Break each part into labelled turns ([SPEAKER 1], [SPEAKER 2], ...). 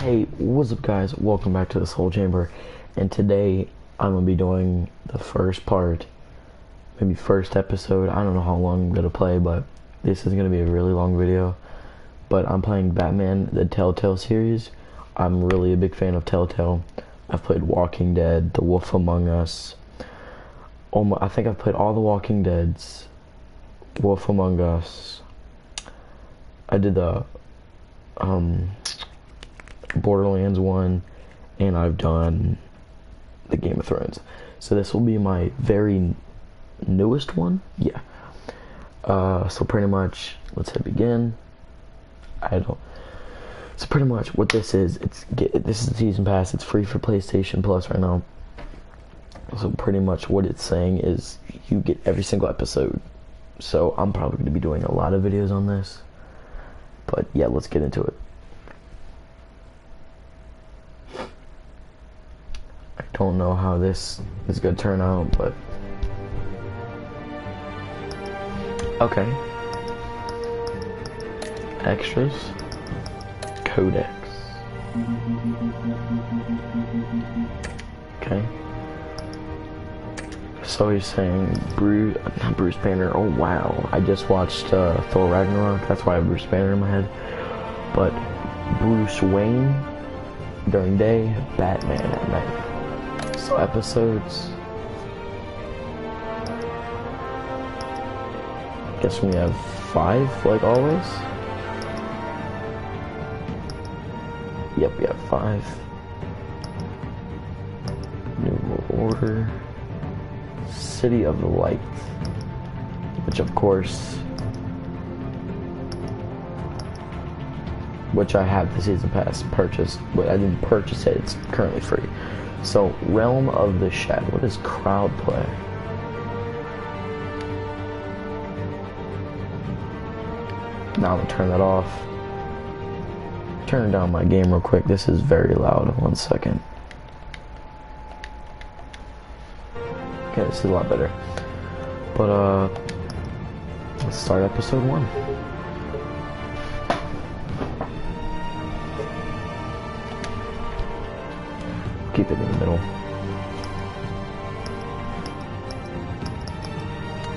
[SPEAKER 1] Hey, what's up guys? Welcome back to the Soul Chamber, and today I'm going to be doing the first part, maybe first episode. I don't know how long I'm going to play, but this is going to be a really long video. But I'm playing Batman, the Telltale series. I'm really a big fan of Telltale. I've played Walking Dead, The Wolf Among Us. I think I've played all the Walking Deads, Wolf Among Us. I did the Borderlands 1, and I've done the Game of Thrones. So this will be my very newest one. Yeah. So pretty much, let's hit begin. So pretty much what this is, this is the season pass. It's free for PlayStation Plus right now. So pretty much what it's saying is you get every single episode. So I'm probably going to be doing a lot of videos on this. But yeah, let's get into it. I don't know how this is going to turn out, but okay. Extras. Codex. Okay. So he's saying not Bruce Banner. Oh wow, I just watched Thor Ragnarok. That's why I have Bruce Banner in my head. But Bruce Wayne during day, Batman at night. So episodes. Guess we have 5, like always. Yep, we have 5. New World Order. City of the Light. Which of course, I have the season pass purchased, but I didn't purchase it, it's currently free. So, Realm of the Shadow. What is crowd play? Now I'm gonna turn that off. Turn down my game real quick. This is very loud. 1 second. Okay, this is a lot better. But let's start episode 1. Keep it in the middle.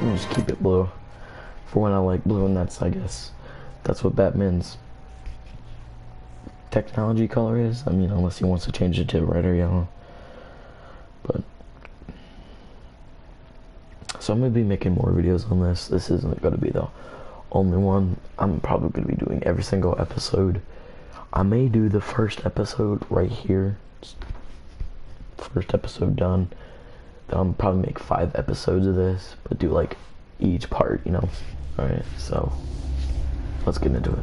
[SPEAKER 1] I'll just keep it blue. For when I like blue, and I guess that's what Batman's technology color is. I mean, unless he wants to change it to red or yellow. But so I'm gonna be making more videos on this. This isn't gonna be the only one. I'm probably gonna be doing every single episode. I may do the first episode right here. First episode done. Then I'll probably make 5 episodes of this, but do like each part, you know. Alright, so let's get into it.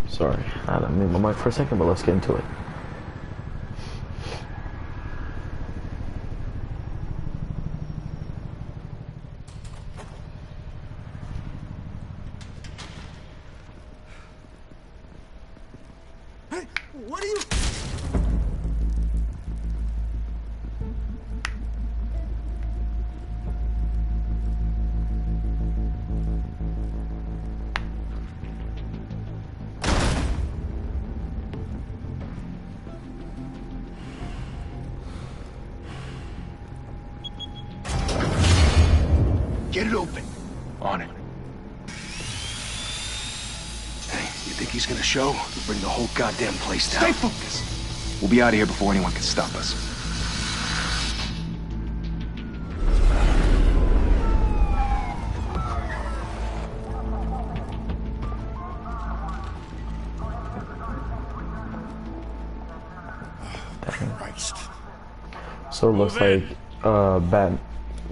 [SPEAKER 1] Sorry, I didn't mute my mic for a second, but let's get into it.
[SPEAKER 2] Hey, what are you?
[SPEAKER 3] Get it open. On it. Hey, you think he's gonna show? We'll bring the whole goddamn place down.
[SPEAKER 2] Stay focused.
[SPEAKER 3] We'll be out of here before anyone can stop us.
[SPEAKER 2] Christ.
[SPEAKER 1] So it looks like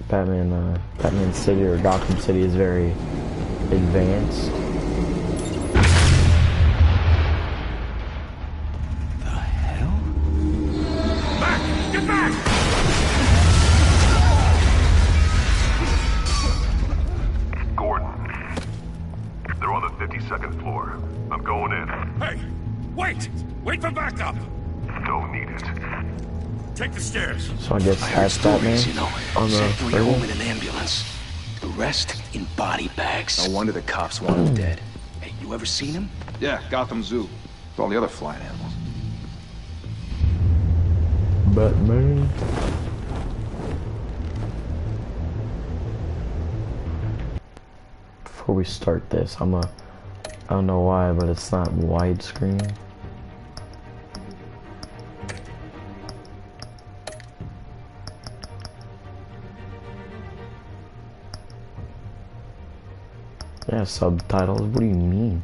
[SPEAKER 1] Batman City or Gotham City is very advanced.
[SPEAKER 3] The hell?
[SPEAKER 2] Back! Get back!
[SPEAKER 4] Gordon, they're on the 52nd floor. I'm going in.
[SPEAKER 2] Hey, Wait! Wait for backup!
[SPEAKER 4] Don't need it.
[SPEAKER 2] Take the stairs.
[SPEAKER 1] So I guess
[SPEAKER 3] I heard
[SPEAKER 1] that's Batman
[SPEAKER 3] stories, you know.
[SPEAKER 1] on the
[SPEAKER 3] Sent 3 home
[SPEAKER 1] radio?
[SPEAKER 3] in an ambulance. The rest in body bags.
[SPEAKER 5] No wonder the cops want him dead.
[SPEAKER 3] Hey, you ever seen him?
[SPEAKER 5] Yeah, Gotham Zoo. With all the other flying animals.
[SPEAKER 1] Batman. Before we start this, I don't know why, but it's not widescreen. Yeah, subtitles, what do you mean?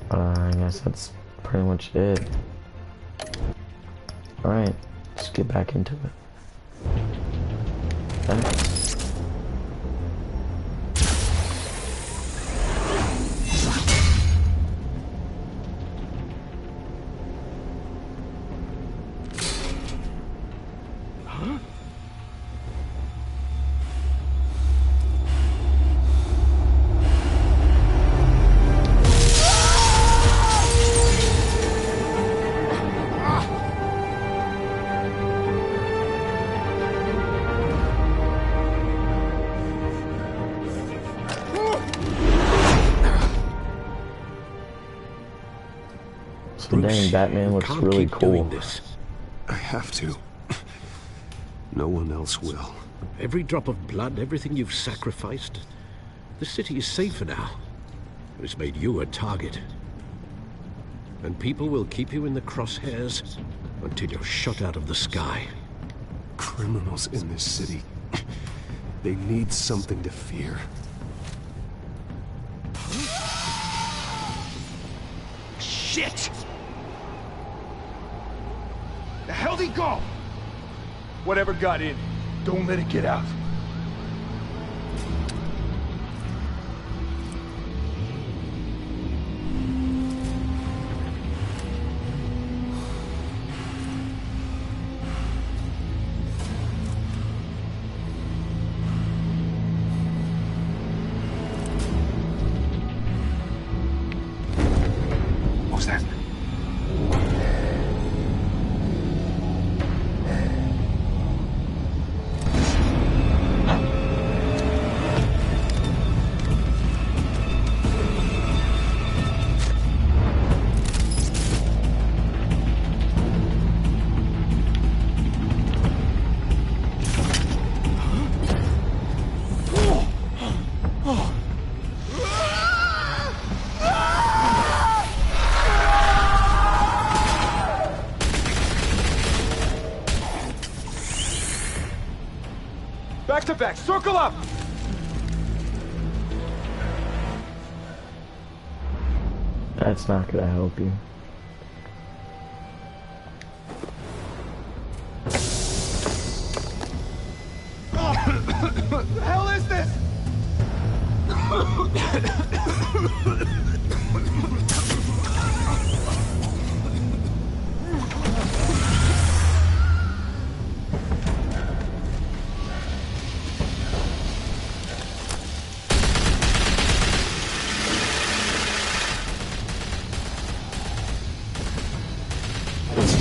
[SPEAKER 1] I guess that's pretty much it. Alright, let's get back into it. Okay. So dang, Batman looks
[SPEAKER 6] Can't
[SPEAKER 1] really
[SPEAKER 6] keep
[SPEAKER 1] cool.
[SPEAKER 6] doing this.
[SPEAKER 4] I have to. No one else will.
[SPEAKER 6] Every drop of blood, everything you've sacrificed. The city is safer now. It's made you a target. And people will keep you in the crosshairs until you're shot out of the sky.
[SPEAKER 4] Criminals in this city. They need something to fear.
[SPEAKER 3] Shit!
[SPEAKER 5] The hell'd he go? Whatever got in, don't let it get out.
[SPEAKER 3] What was that?
[SPEAKER 5] Back to back, circle up!
[SPEAKER 1] That's not gonna help you.
[SPEAKER 5] What the hell is this?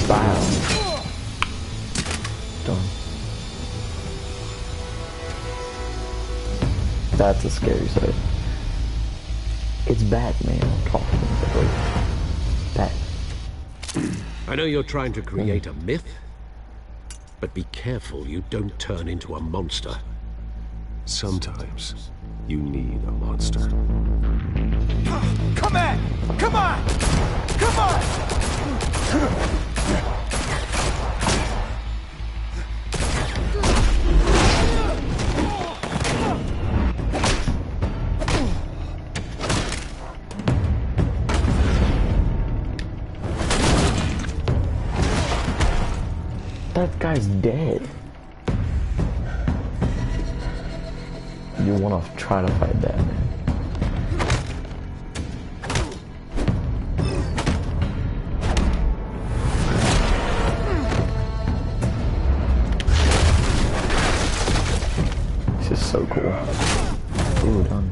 [SPEAKER 1] Style. Done. That's a scary sight. It's Batman I'm talking about. Bat.
[SPEAKER 6] I know you're trying to create a myth, but be careful you don't turn into a monster.
[SPEAKER 4] Sometimes you need a monster.
[SPEAKER 5] Come on! Come on! Come on!
[SPEAKER 1] That guy's dead. You wanna try to fight Batman. This is so cool. Ooh, done.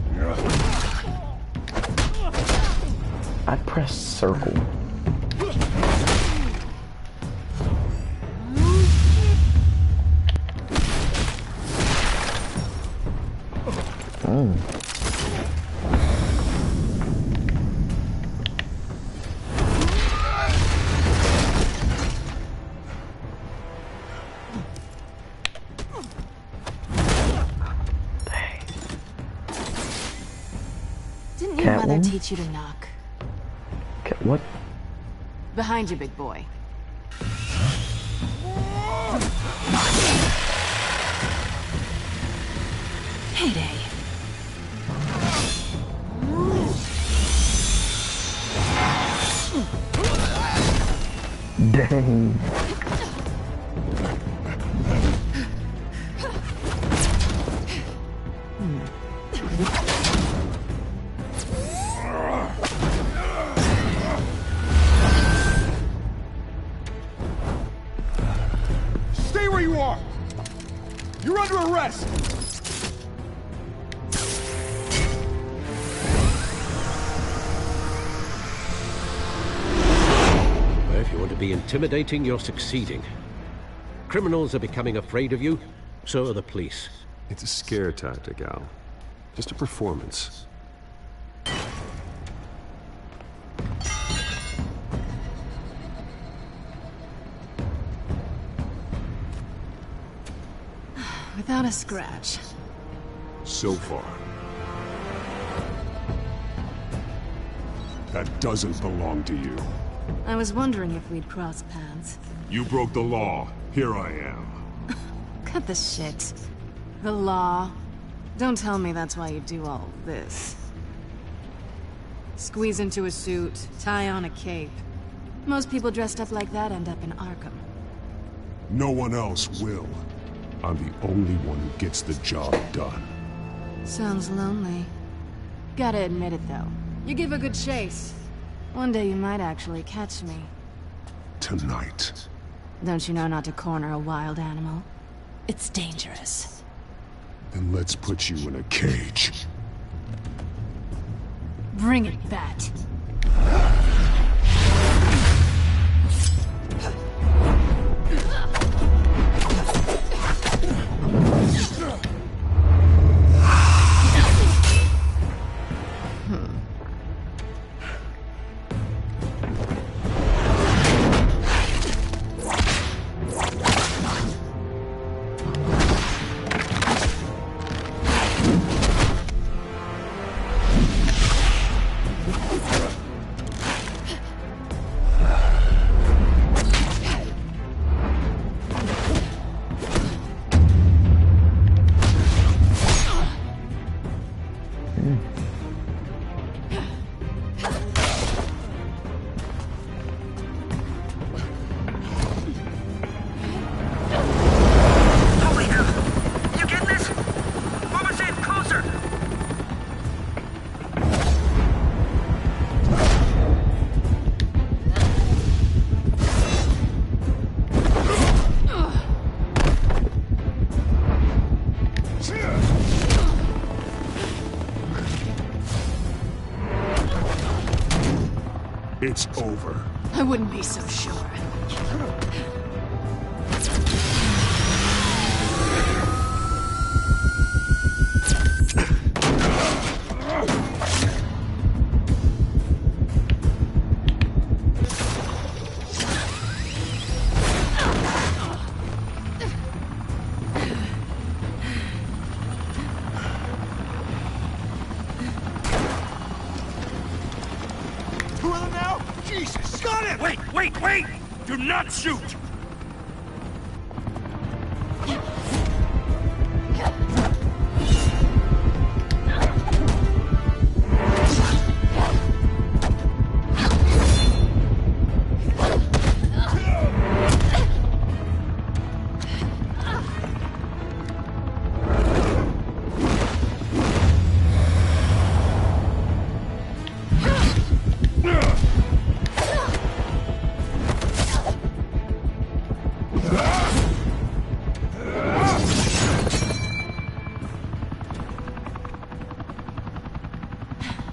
[SPEAKER 1] I pressed circle.
[SPEAKER 7] Didn't your mother teach you to knock?
[SPEAKER 1] What?
[SPEAKER 7] Behind you, big boy. Heyday.
[SPEAKER 1] Dang.
[SPEAKER 5] Stay where you are! You're under arrest!
[SPEAKER 6] If you want to be intimidating, you're succeeding. Criminals are becoming afraid of you, so are the police.
[SPEAKER 4] It's a scare tactic, Al. Just a performance.
[SPEAKER 7] Without a scratch.
[SPEAKER 4] So far. That doesn't belong to you.
[SPEAKER 7] I was wondering if we'd cross paths.
[SPEAKER 4] You broke the law. Here I am.
[SPEAKER 7] Cut the shit. The law. Don't tell me that's why you do all this. Squeeze into a suit, tie on a cape. Most people dressed up like that end up in Arkham.
[SPEAKER 4] No one else will. I'm the only one who gets the job done.
[SPEAKER 7] Sounds lonely. Gotta admit it, though. You give a good chase. One day you might actually catch me.
[SPEAKER 4] Tonight.
[SPEAKER 7] Don't you know not to corner a wild animal? It's dangerous.
[SPEAKER 4] Then let's put you in a cage.
[SPEAKER 7] Bring it, Bat.
[SPEAKER 4] It's over.
[SPEAKER 7] I wouldn't be so sure.
[SPEAKER 5] Two of them now? Jesus! Got it!
[SPEAKER 2] Wait! Do not shoot!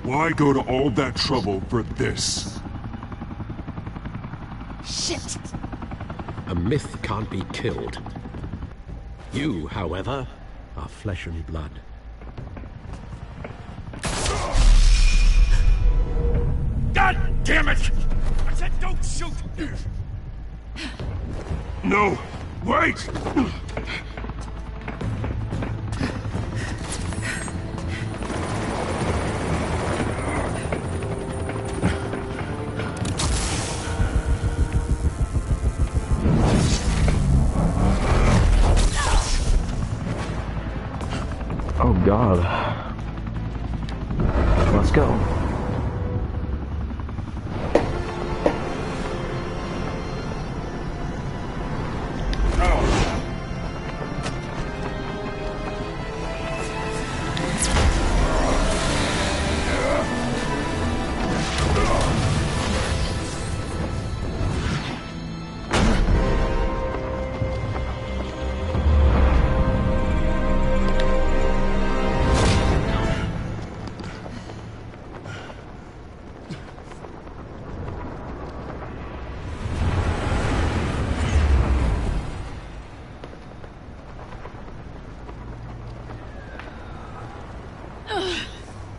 [SPEAKER 2] Why go to all that trouble for this?
[SPEAKER 7] Shit!
[SPEAKER 6] A myth can't be killed. You, however, are flesh and blood.
[SPEAKER 2] God damn it! I said don't shoot! No! Wait!
[SPEAKER 1] Oh God. Let's go.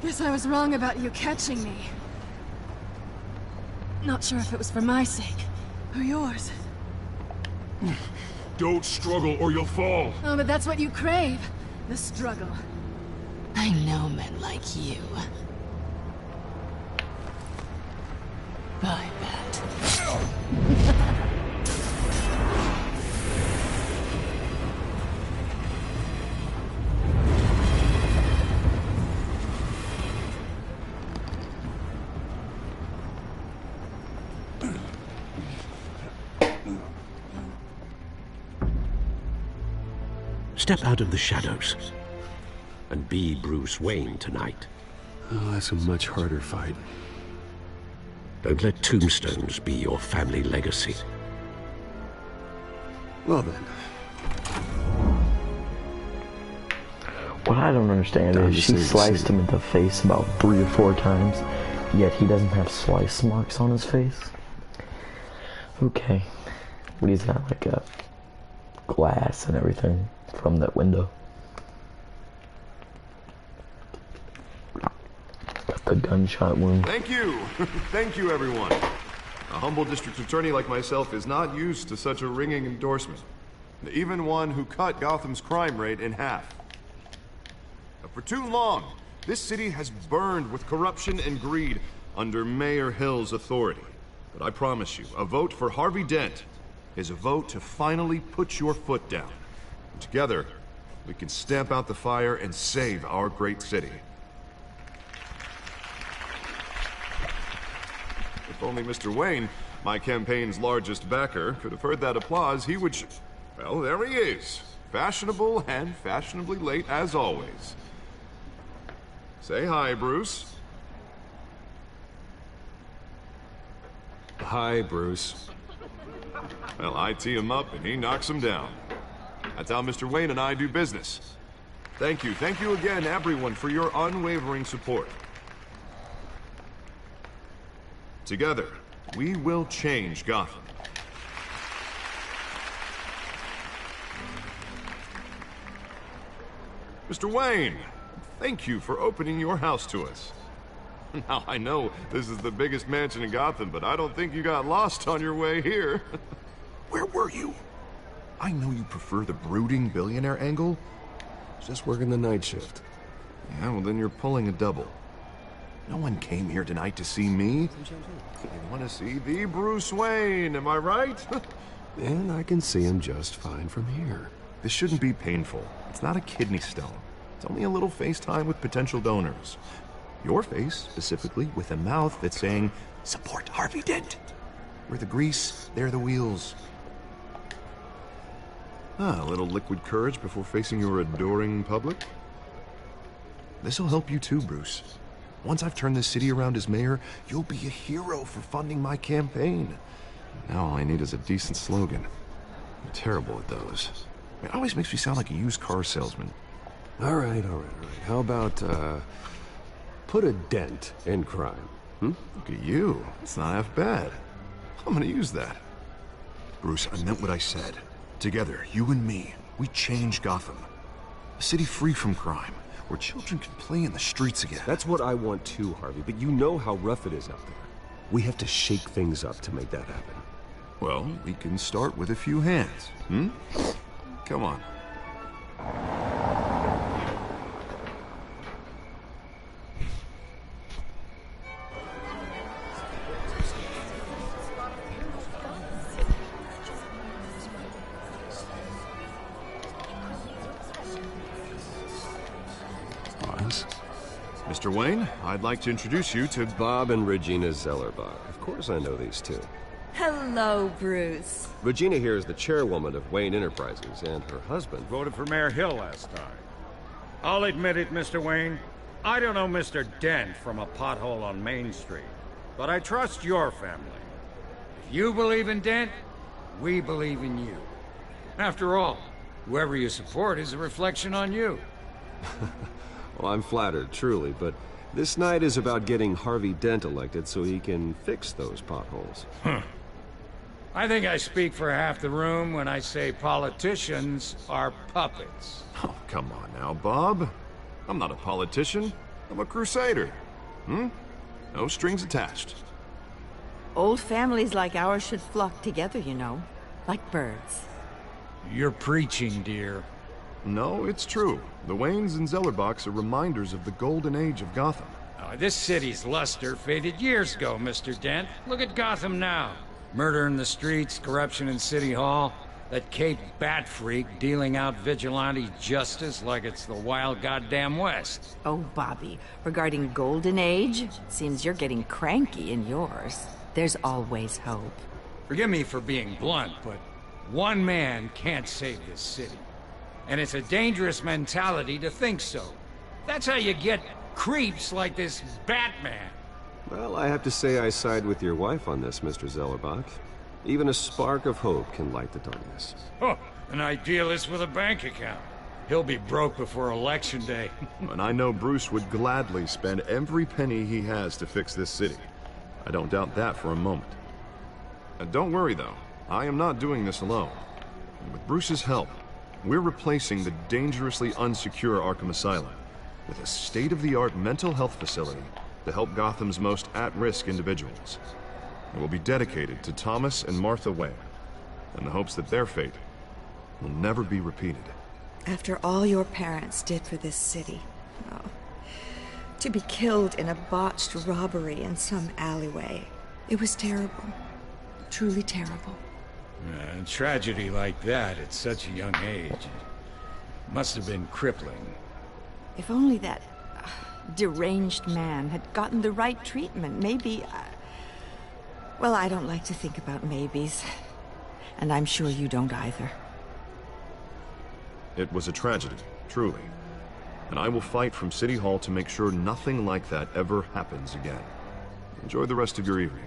[SPEAKER 7] Guess I was wrong about you catching me. Not sure if it was for my sake, or yours.
[SPEAKER 2] Don't struggle or you'll fall.
[SPEAKER 7] Oh, but that's what you crave. The struggle. I know men like you. I bet.
[SPEAKER 6] Step out of the shadows and be Bruce Wayne tonight.
[SPEAKER 4] Oh, that's a much harder fight.
[SPEAKER 6] Don't let tombstones be your family legacy.
[SPEAKER 4] Well then.
[SPEAKER 1] What I don't understand
[SPEAKER 4] Time
[SPEAKER 1] is
[SPEAKER 4] to
[SPEAKER 1] she
[SPEAKER 4] save the
[SPEAKER 1] sliced
[SPEAKER 4] city.
[SPEAKER 1] him in the face about 3 or 4 times, yet he doesn't have slice marks on his face. Okay. But he's got like a glass and everything from that window. Got the gunshot wound.
[SPEAKER 8] Thank you. Thank you, everyone. A humble district attorney like myself is not used to such a ringing endorsement. Even one who cut Gotham's crime rate in half. For too long, this city has burned with corruption and greed under Mayor Hill's authority. But I promise you, a vote for Harvey Dent is a vote to finally put your foot down. Together, we can stamp out the fire and save our great city. If only Mr. Wayne, my campaign's largest backer, could have heard that applause, he would well, there he is. Fashionable and fashionably late as always. Say hi, Bruce.
[SPEAKER 4] Hi, Bruce.
[SPEAKER 8] Well, I tee him up and he knocks him down. That's how Mr. Wayne and I do business. Thank you again, everyone, for your unwavering support. Together, we will change Gotham. Mr. Wayne, thank you for opening your house to us. Now, I know this is the biggest mansion in Gotham, but I don't think you got lost on your way here. Where were you? I know you prefer the brooding billionaire angle.
[SPEAKER 4] Just working the night shift.
[SPEAKER 8] Yeah, well then you're pulling a double. No one came here tonight to see me. They want to see the Bruce Wayne, am I right?
[SPEAKER 4] And I can see him just fine from here.
[SPEAKER 8] This shouldn't be painful. It's not a kidney stone. It's only a little FaceTime with potential donors. Your face, specifically, with a mouth that's saying, support Harvey Dent. We're the grease, they're the wheels. A little liquid courage before facing your adoring public. This'll help you too, Bruce. Once I've turned this city around as mayor, you'll be a hero for funding my campaign. Now all I need is a decent slogan. I'm terrible at those. It always makes me sound like a used car salesman.
[SPEAKER 4] All right. How about, Put a dent in crime.
[SPEAKER 8] Look at you. It's not half bad. I'm gonna use that. Bruce, I meant what I said. Together, you and me, we change Gotham. A city free from crime, where children can play in the streets again.
[SPEAKER 4] That's what I want too, Harvey, but you know how rough it is out there. We have to shake things up to make that happen.
[SPEAKER 8] Well, we can start with a few hands, Come on. Mr. Wayne, I'd like to introduce you to
[SPEAKER 4] Bob and Regina Zellerbach. Of course I know these two.
[SPEAKER 9] Hello, Bruce.
[SPEAKER 4] Regina here is the chairwoman of Wayne Enterprises, and her husband...
[SPEAKER 2] Voted for Mayor Hill last time. I'll admit it, Mr. Wayne. I don't know Mr. Dent from a pothole on Main Street, but I trust your family. If you believe in Dent, we believe in you. After all, whoever you support is a reflection on you.
[SPEAKER 4] Well, I'm flattered, truly, but this night is about getting Harvey Dent elected so he can fix those potholes.
[SPEAKER 2] I think I speak for half the room when I say politicians are puppets.
[SPEAKER 8] Oh, come on now, Bob. I'm not a politician. I'm a crusader. No strings attached.
[SPEAKER 9] Old families like ours should flock together, you know. Like birds.
[SPEAKER 2] You're preaching, dear.
[SPEAKER 8] No, it's true. The Waynes and Zellerbachs are reminders of the golden age of Gotham.
[SPEAKER 2] This city's luster faded years ago, Mr. Dent. Look at Gotham now. Murder in the streets, corruption in City Hall, that Cape Bat freak dealing out vigilante justice like it's the wild goddamn West.
[SPEAKER 9] Oh, Bobby, regarding Golden Age, seems you're getting cranky in yours. There's always hope.
[SPEAKER 2] Forgive me for being blunt, but one man can't save this city. And it's a dangerous mentality to think so. That's how you get creeps like this Batman.
[SPEAKER 4] Well, I have to say I side with your wife on this, Mr. Zellerbach. Even a spark of hope can light the darkness.
[SPEAKER 2] Oh, an idealist with a bank account. He'll be broke before Election Day.
[SPEAKER 8] And I know Bruce would gladly spend every penny he has to fix this city. I don't doubt that for a moment. Don't worry, though. I am not doing this alone. With Bruce's help, we're replacing the dangerously unsecure Arkham Asylum with a state-of-the-art mental health facility to help Gotham's most at-risk individuals. It will be dedicated to Thomas and Martha Wayne, in the hopes that their fate will never be repeated.
[SPEAKER 10] After all your parents did for this city, to be killed in a botched robbery in some alleyway, it was terrible. Truly terrible.
[SPEAKER 2] A tragedy like that at such a young age must have been crippling.
[SPEAKER 9] If only that deranged man had gotten the right treatment, maybe... Well, I don't like to think about maybes. And I'm sure you don't either.
[SPEAKER 8] It was a tragedy, truly. And I will fight from City Hall to make sure nothing like that ever happens again. Enjoy the rest of your evening.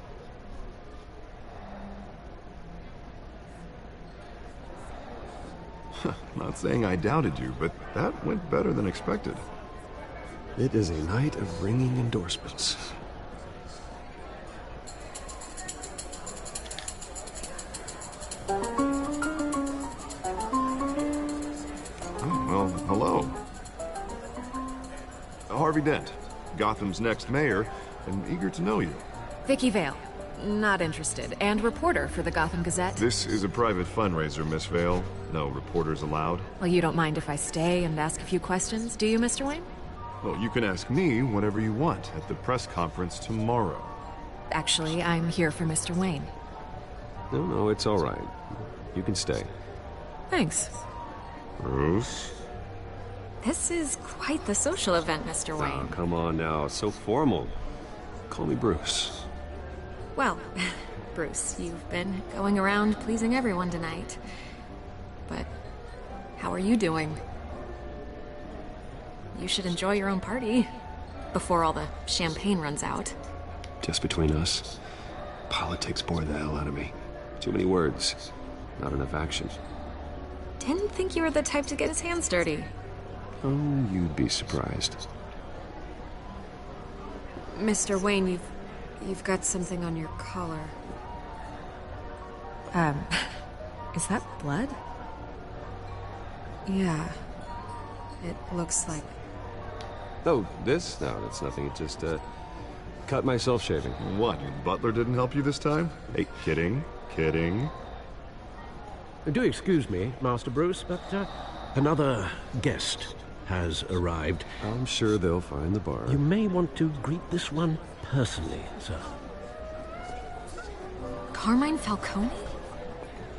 [SPEAKER 8] Not saying I doubted you, but that went better than expected.
[SPEAKER 4] It is a night of ringing endorsements.
[SPEAKER 8] Well, hello. Harvey Dent, Gotham's next mayor, and eager to know you.
[SPEAKER 11] Vicky Vale. Not interested. And reporter for the Gotham Gazette.
[SPEAKER 8] This is a private fundraiser, Miss Vale. No reporters allowed.
[SPEAKER 11] Well, you don't mind if I stay and ask a few questions, do you, Mr. Wayne?
[SPEAKER 8] Well, you can ask me whatever you want at the press conference tomorrow.
[SPEAKER 11] Actually, I'm here for Mr. Wayne.
[SPEAKER 4] No, it's all right. You can stay.
[SPEAKER 11] Thanks.
[SPEAKER 8] Bruce?
[SPEAKER 11] This is quite the social event, Mr. Wayne.
[SPEAKER 4] Oh, come on now. It's so formal. Call me Bruce.
[SPEAKER 11] Well, Bruce, you've been going around pleasing everyone tonight. But how are you doing? You should enjoy your own party before all the champagne runs out.
[SPEAKER 4] Just between us, politics bore the hell out of me. Too many words, not enough action.
[SPEAKER 11] Didn't think you were the type to get his hands dirty.
[SPEAKER 4] Oh, you'd be surprised.
[SPEAKER 11] Mr. Wayne, you've got something on your collar.
[SPEAKER 9] Is that blood?
[SPEAKER 11] Yeah. It looks like...
[SPEAKER 4] Oh, this? No, that's nothing. It just, cut myself shaving.
[SPEAKER 8] What, your butler didn't help you this time? Hey, kidding, kidding.
[SPEAKER 6] Do excuse me, Master Bruce, but another guest has arrived.
[SPEAKER 4] I'm sure they'll find the bar.
[SPEAKER 6] You may want to greet this one personally, sir.
[SPEAKER 11] Carmine Falcone?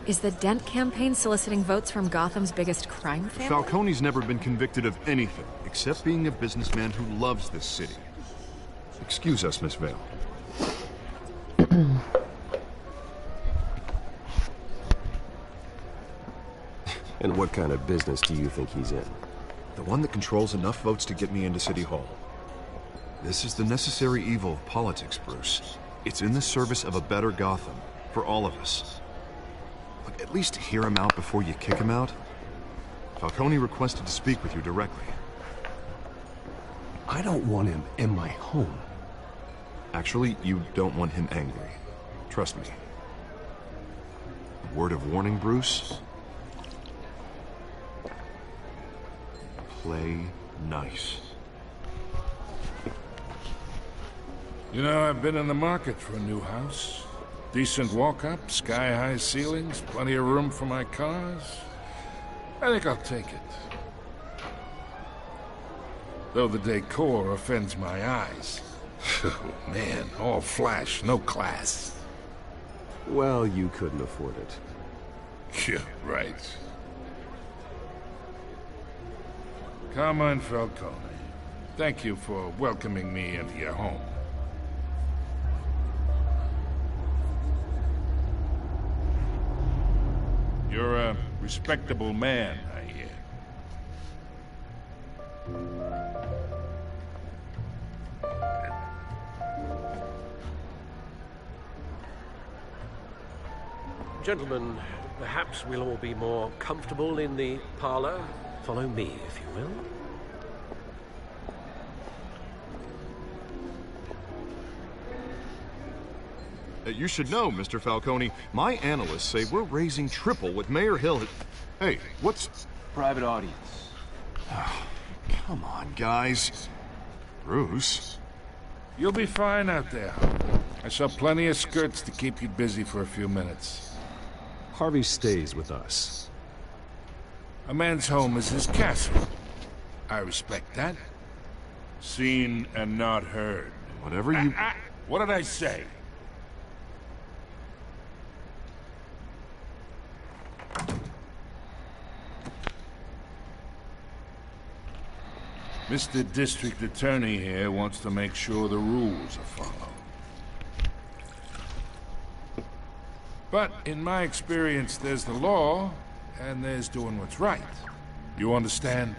[SPEAKER 11] Is the Dent campaign soliciting votes from Gotham's biggest crime family?
[SPEAKER 8] Falcone's never been convicted of anything, except being a businessman who loves this city. Excuse us, Miss Vale.
[SPEAKER 4] And what kind of business do you think he's in?
[SPEAKER 8] The one that controls enough votes to get me into City Hall. This is the necessary evil of politics, Bruce. It's in the service of a better Gotham, for all of us. Look, at least hear him out before you kick him out. Falcone requested to speak with you directly.
[SPEAKER 3] I don't want him in my home.
[SPEAKER 8] Actually, you don't want him angry. Trust me. A word of warning, Bruce. Play nice.
[SPEAKER 12] You know, I've been in the market for a new house. Decent walk-up, sky-high ceilings, plenty of room for my cars. I think I'll take it. Though the decor offends my eyes. Oh, man, all flash, no class.
[SPEAKER 4] Well, you couldn't afford it.
[SPEAKER 12] Yeah, right. Carmine Falcone, thank you for welcoming me into your home. You're a respectable man, I hear.
[SPEAKER 6] Gentlemen, perhaps we'll all be more comfortable in the parlor. Follow me, if you will.
[SPEAKER 8] You should know, Mr. Falcone, my analysts say we're raising triple what Mayor Hill had... Hey, what's...
[SPEAKER 3] Private audience.
[SPEAKER 8] Oh, come on, guys. Bruce?
[SPEAKER 12] You'll be fine out there. I saw plenty of skirts to keep you busy for a few minutes.
[SPEAKER 4] Harvey stays with us.
[SPEAKER 12] A man's home is his castle. I respect that. Seen and not heard.
[SPEAKER 8] Whatever you...
[SPEAKER 12] What did I say? Mr. District Attorney here wants to make sure the rules are followed. But in my experience, there's the law, and there's doing what's right. You understand?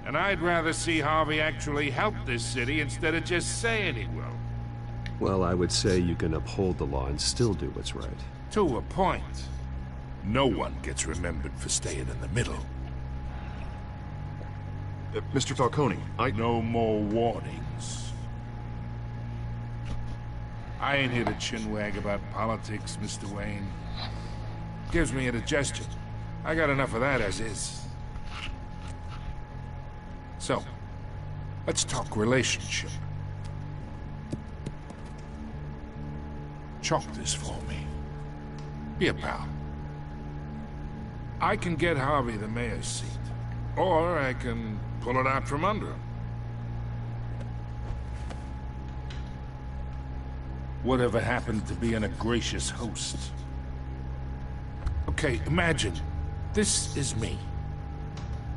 [SPEAKER 12] And I'd rather see Harvey actually help this city instead of just saying he will.
[SPEAKER 4] Well, I would say you can uphold the law and still do what's right.
[SPEAKER 12] To a point. No one gets remembered for staying in the middle.
[SPEAKER 8] Mr. Falcone,
[SPEAKER 12] No more warnings. I ain't here to chinwag about politics, Mr. Wayne. Gives me indigestion. I got enough of that as is. So, let's talk relationship. Chalk this for me. Be a pal. I can get Harvey the mayor's seat, or I can pull it out from under him. Whatever happened to being a gracious host? Okay, imagine, this is me.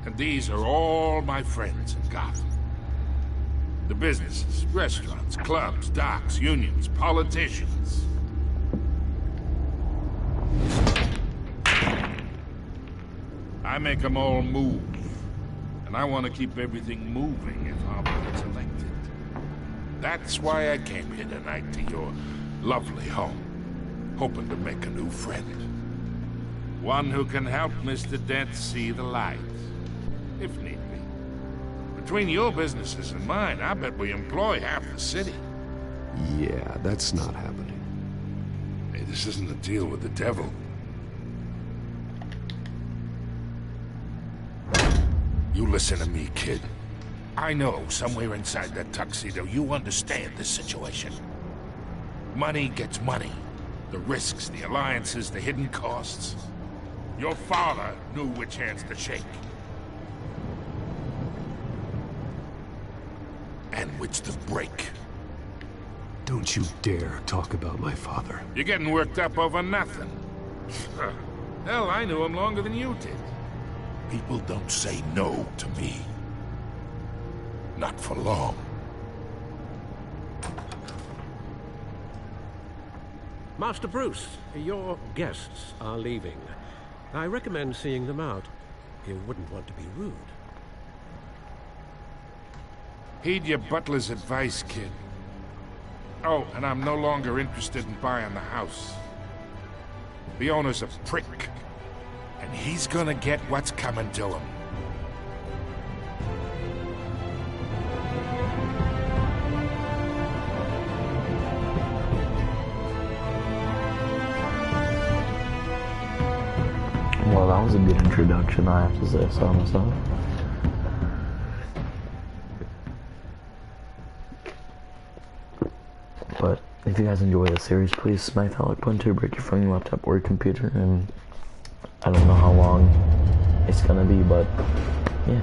[SPEAKER 12] And these are all my friends in Gotham. The businesses, restaurants, clubs, docks, unions, politicians. I make them all move. And I want to keep everything moving if Harvey gets elected. That's why I came here tonight to your lovely home, hoping to make a new friend. One who can help Mr. Dent see the light, if need be. Between your businesses and mine, I bet we employ half the city.
[SPEAKER 4] Yeah, that's not happening.
[SPEAKER 12] Hey, this isn't a deal with the devil. You listen to me, kid. I know somewhere inside that tuxedo you understand this situation. Money gets money. The risks, the alliances, the hidden costs. Your father knew which hands to shake. And which to break.
[SPEAKER 4] Don't you dare talk about my father.
[SPEAKER 12] You're getting worked up over nothing. Hell, I knew him longer than you did. People don't say no to me. Not for long.
[SPEAKER 6] Master Bruce, your guests are leaving. I recommend seeing them out. You wouldn't want to be rude.
[SPEAKER 12] Heed your butler's advice, kid. Oh, and I'm no longer interested in buying the house. The owner's a prick. And he's gonna get what's coming to him.
[SPEAKER 1] Well, that was a good introduction, I have to say so myself. But if you guys enjoy the series, please smack that like button to break your phone, your laptop, or your computer. And I don't know how long it's gonna be, but yeah.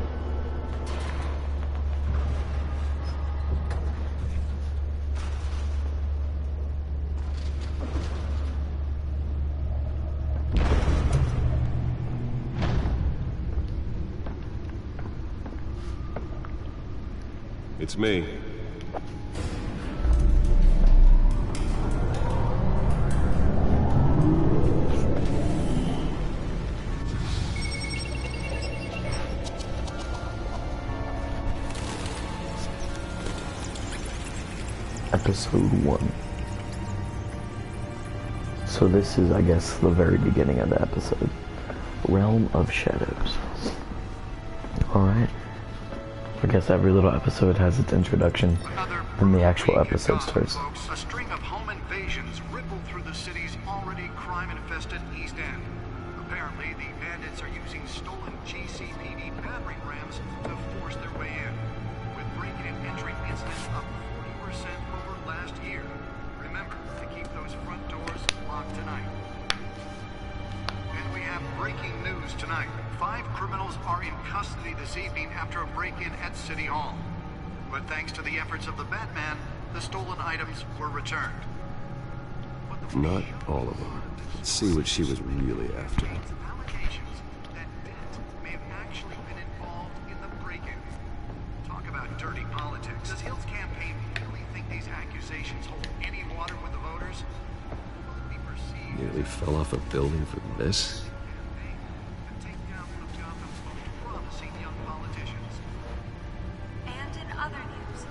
[SPEAKER 4] It's me.
[SPEAKER 1] Episode 1. So this is, I guess, the very beginning of the episode. Realm of Shadows. Alright. I guess every little episode has its introduction, and the actual episode starts.
[SPEAKER 13] A string of home invasions rippled through the city's already crime-infested East End. Apparently, the bandits are using stolen GCPD battering rams to force their way in, with breaking and entering incidents up 40% over last year. Remember to keep those front doors locked tonight. And we have breaking news tonight. 5 criminals are in custody this evening after a break-in at City Hall. But thanks to the efforts of the Batman, the stolen items were returned.
[SPEAKER 4] Not all of them. Let's see what she was really after.
[SPEAKER 13] Allegations that Dent may have actually been involved in the break-in. Talk about dirty politics. Does Hill's campaign really think these accusations hold any water with the voters?
[SPEAKER 4] Nearly fell off a building for this?
[SPEAKER 14] And in other news,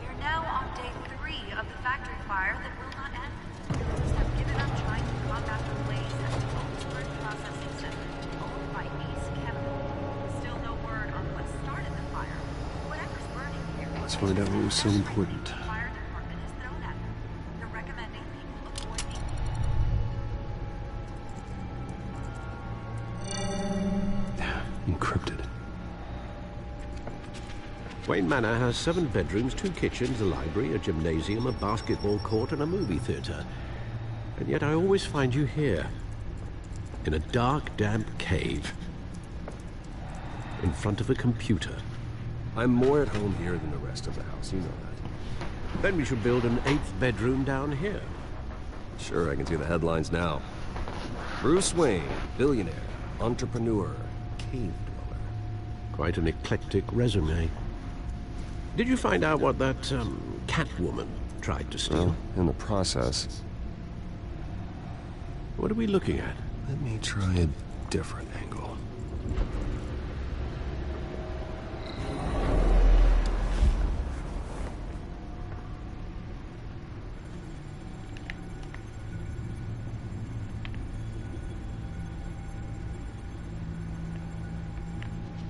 [SPEAKER 14] we are now on day 3 of the factory fire that will not end. Workers have given up trying to combat the blaze at the Oldford Processing Center, owned by Ace Chemical. Still no word on what started the fire. Whatever's burning here.
[SPEAKER 4] Let's find out what was so important.
[SPEAKER 14] The fire department has thrown at them. They're recommending people avoid the
[SPEAKER 4] Encrypted.
[SPEAKER 6] Wayne Manor has 7 bedrooms, 2 kitchens, a library, a gymnasium, a basketball court, and a movie theater. And yet I always find you here, in a dark, damp cave, in front of a computer.
[SPEAKER 4] I'm more at home here than the rest of the house, you know that.
[SPEAKER 6] Then we should build an 8th bedroom down here.
[SPEAKER 4] Sure, I can see the headlines now. Bruce Wayne, billionaire, entrepreneur, cave dweller.
[SPEAKER 6] Quite an eclectic resume. Did you find out what that, Catwoman tried to steal?
[SPEAKER 4] Well, in the process.
[SPEAKER 6] What are we looking at?
[SPEAKER 4] Let me try a different angle.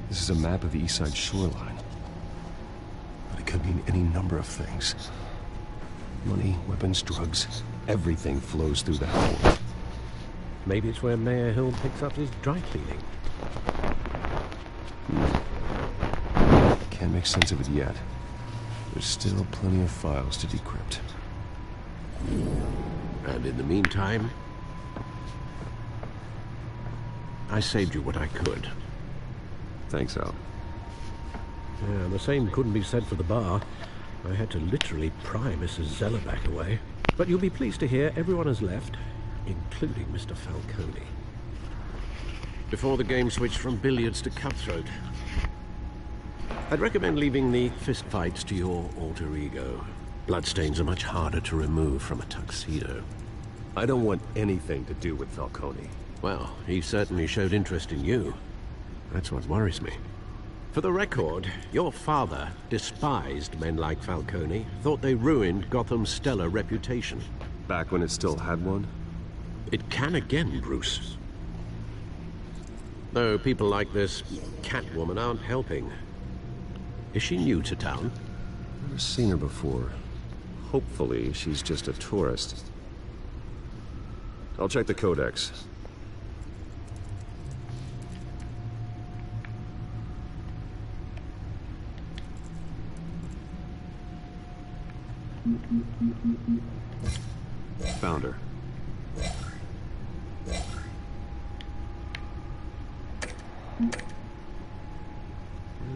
[SPEAKER 4] This is a map of the East Side shoreline. mean any number of things. Money, weapons, drugs, everything flows through that hole.
[SPEAKER 6] Maybe it's where Mayor Hill picks up his dry cleaning.
[SPEAKER 4] Can't make sense of it yet. There's still plenty of files to decrypt.
[SPEAKER 6] And in the meantime, I saved you what I could.
[SPEAKER 4] Thanks, Al.
[SPEAKER 6] Yeah, the same couldn't be said for the bar. I had to literally pry Mrs. Zellerback away. But you'll be pleased to hear everyone has left, including Mr. Falcone. Before the game switched from billiards to cutthroat. I'd recommend leaving the fistfights to your alter ego. Bloodstains are much harder to remove from a tuxedo.
[SPEAKER 4] I don't want anything to do with Falcone.
[SPEAKER 6] Well, he certainly showed interest in you. That's what worries me. For the record, your father despised men like Falcone, thought they ruined Gotham's stellar reputation.
[SPEAKER 4] Back when it still had one?
[SPEAKER 6] It can again, Bruce. Though people like this Catwoman aren't helping. Is she new to town?
[SPEAKER 4] Never seen her before. Hopefully, she's just a tourist. I'll check the codex. Found her.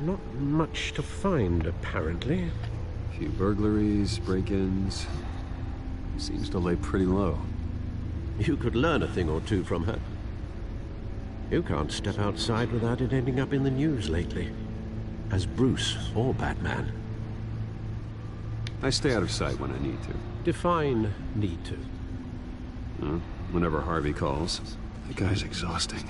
[SPEAKER 6] Not much to find, apparently.
[SPEAKER 4] A few burglaries, break-ins. Seems to lay pretty low.
[SPEAKER 6] You could learn a thing or two from her. You can't step outside without it ending up in the news lately. As Bruce or Batman.
[SPEAKER 4] I stay out of sight when I need to.
[SPEAKER 6] Define need to.
[SPEAKER 4] Whenever Harvey calls. The guy's exhausting.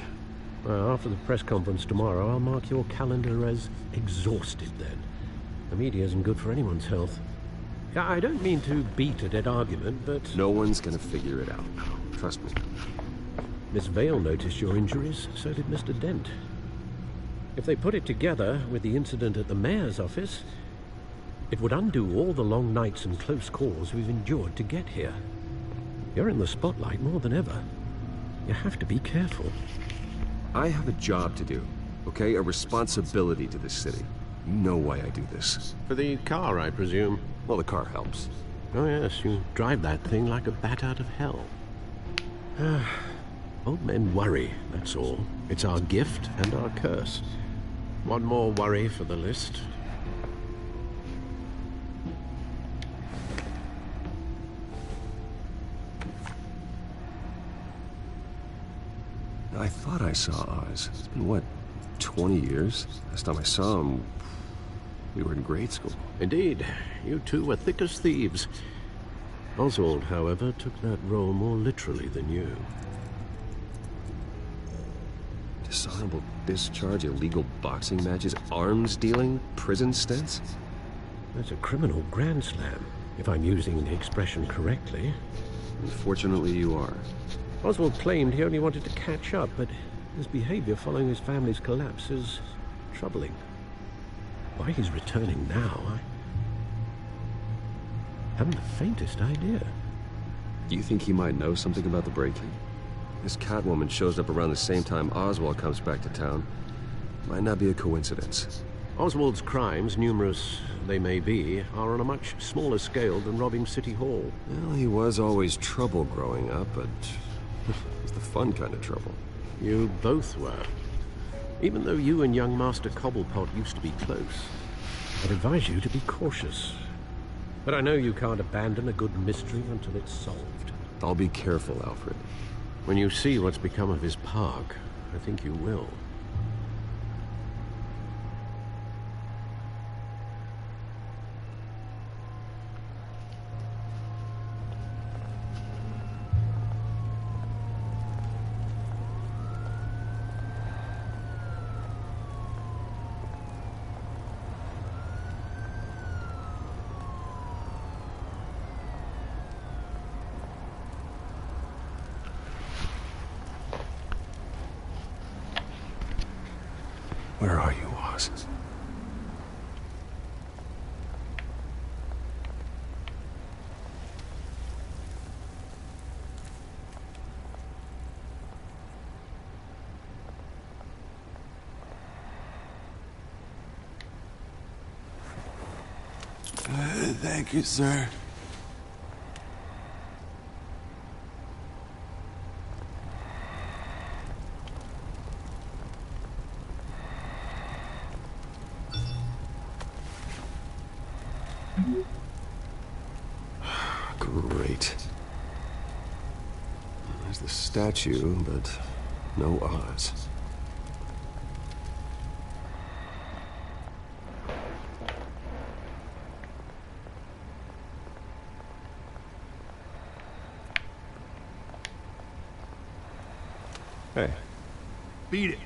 [SPEAKER 6] Well, after the press conference tomorrow, I'll mark your calendar as exhausted then. The media isn't good for anyone's health. I don't mean to beat a dead argument, but...
[SPEAKER 4] No one's gonna figure it out. Trust me.
[SPEAKER 6] Miss Vale noticed your injuries, so did Mr. Dent. If they put it together with the incident at the mayor's office, it would undo all the long nights and close calls we've endured to get here. You're in the spotlight more than ever. You have to be careful.
[SPEAKER 4] I have a job to do, okay? A responsibility to this city. You know why I do this.
[SPEAKER 6] For the car, I presume.
[SPEAKER 4] Well, the car helps.
[SPEAKER 6] Oh yes, you drive that thing like a bat out of hell. Old men worry, that's all. It's our gift and our curse. One more worry for the list.
[SPEAKER 4] I thought I saw Oz. It's been, what, 20 years? Last time I saw him, we were in grade school.
[SPEAKER 6] Indeed. You two were thick as thieves. Oswald, however, took that role more literally than you.
[SPEAKER 4] Dishonorable discharge, illegal boxing matches, arms dealing, prison stints?
[SPEAKER 6] That's a criminal grand slam, if I'm using the expression correctly.
[SPEAKER 4] Unfortunately, you are.
[SPEAKER 6] Oswald claimed he only wanted to catch up, but his behavior following his family's collapse is troubling. Why he's returning now, I haven't the faintest idea.
[SPEAKER 4] Do you think he might know something about the break-in? This Catwoman shows up around the same time Oswald comes back to town. Might not be a coincidence.
[SPEAKER 6] Oswald's crimes, numerous they may be, are on a much smaller scale than robbing City Hall.
[SPEAKER 4] Well, he was always trouble growing up, but it was the fun kind of trouble.
[SPEAKER 6] You both were. Even though you and young Master Cobblepot used to be close, I'd advise you to be cautious. But I know you can't abandon a good mystery until it's solved.
[SPEAKER 4] I'll be careful, Alfred.
[SPEAKER 6] When you see what's become of his park, I think you will.
[SPEAKER 4] Where are you, Oz?
[SPEAKER 3] Thank you, sir.
[SPEAKER 4] Great. There's the statue, but no Oz. Hey.
[SPEAKER 3] Beat it.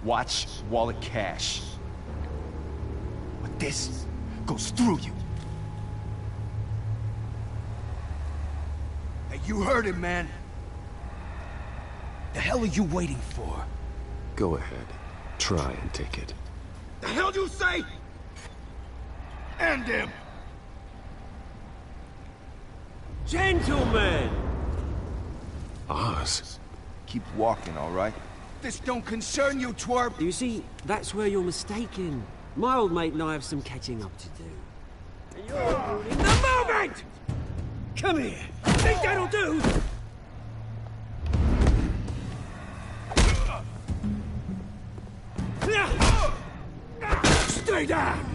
[SPEAKER 3] Watch wallet cash. But this goes through you. Hey, you heard him, man. The hell are you waiting for?
[SPEAKER 4] Go ahead. Try and take it.
[SPEAKER 3] The hell do you say? End him!
[SPEAKER 15] Gentlemen!
[SPEAKER 4] Oz.
[SPEAKER 3] Keep walking, all right? This don't concern you, twerp!
[SPEAKER 15] You see, that's where you're mistaken. My old mate and I have some catching up to do. And you're in the moment! Come here! Think that'll do? Stay down!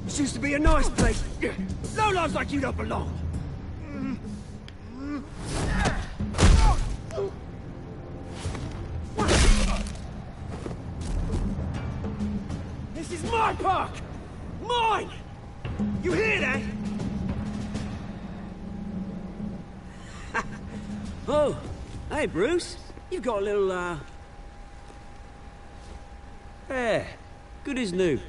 [SPEAKER 15] This used to be a nice place. Lowlifes like you don't belong. This is my park! Mine! You hear that? Oh, hey Bruce. You've got a little, hair. Good as new.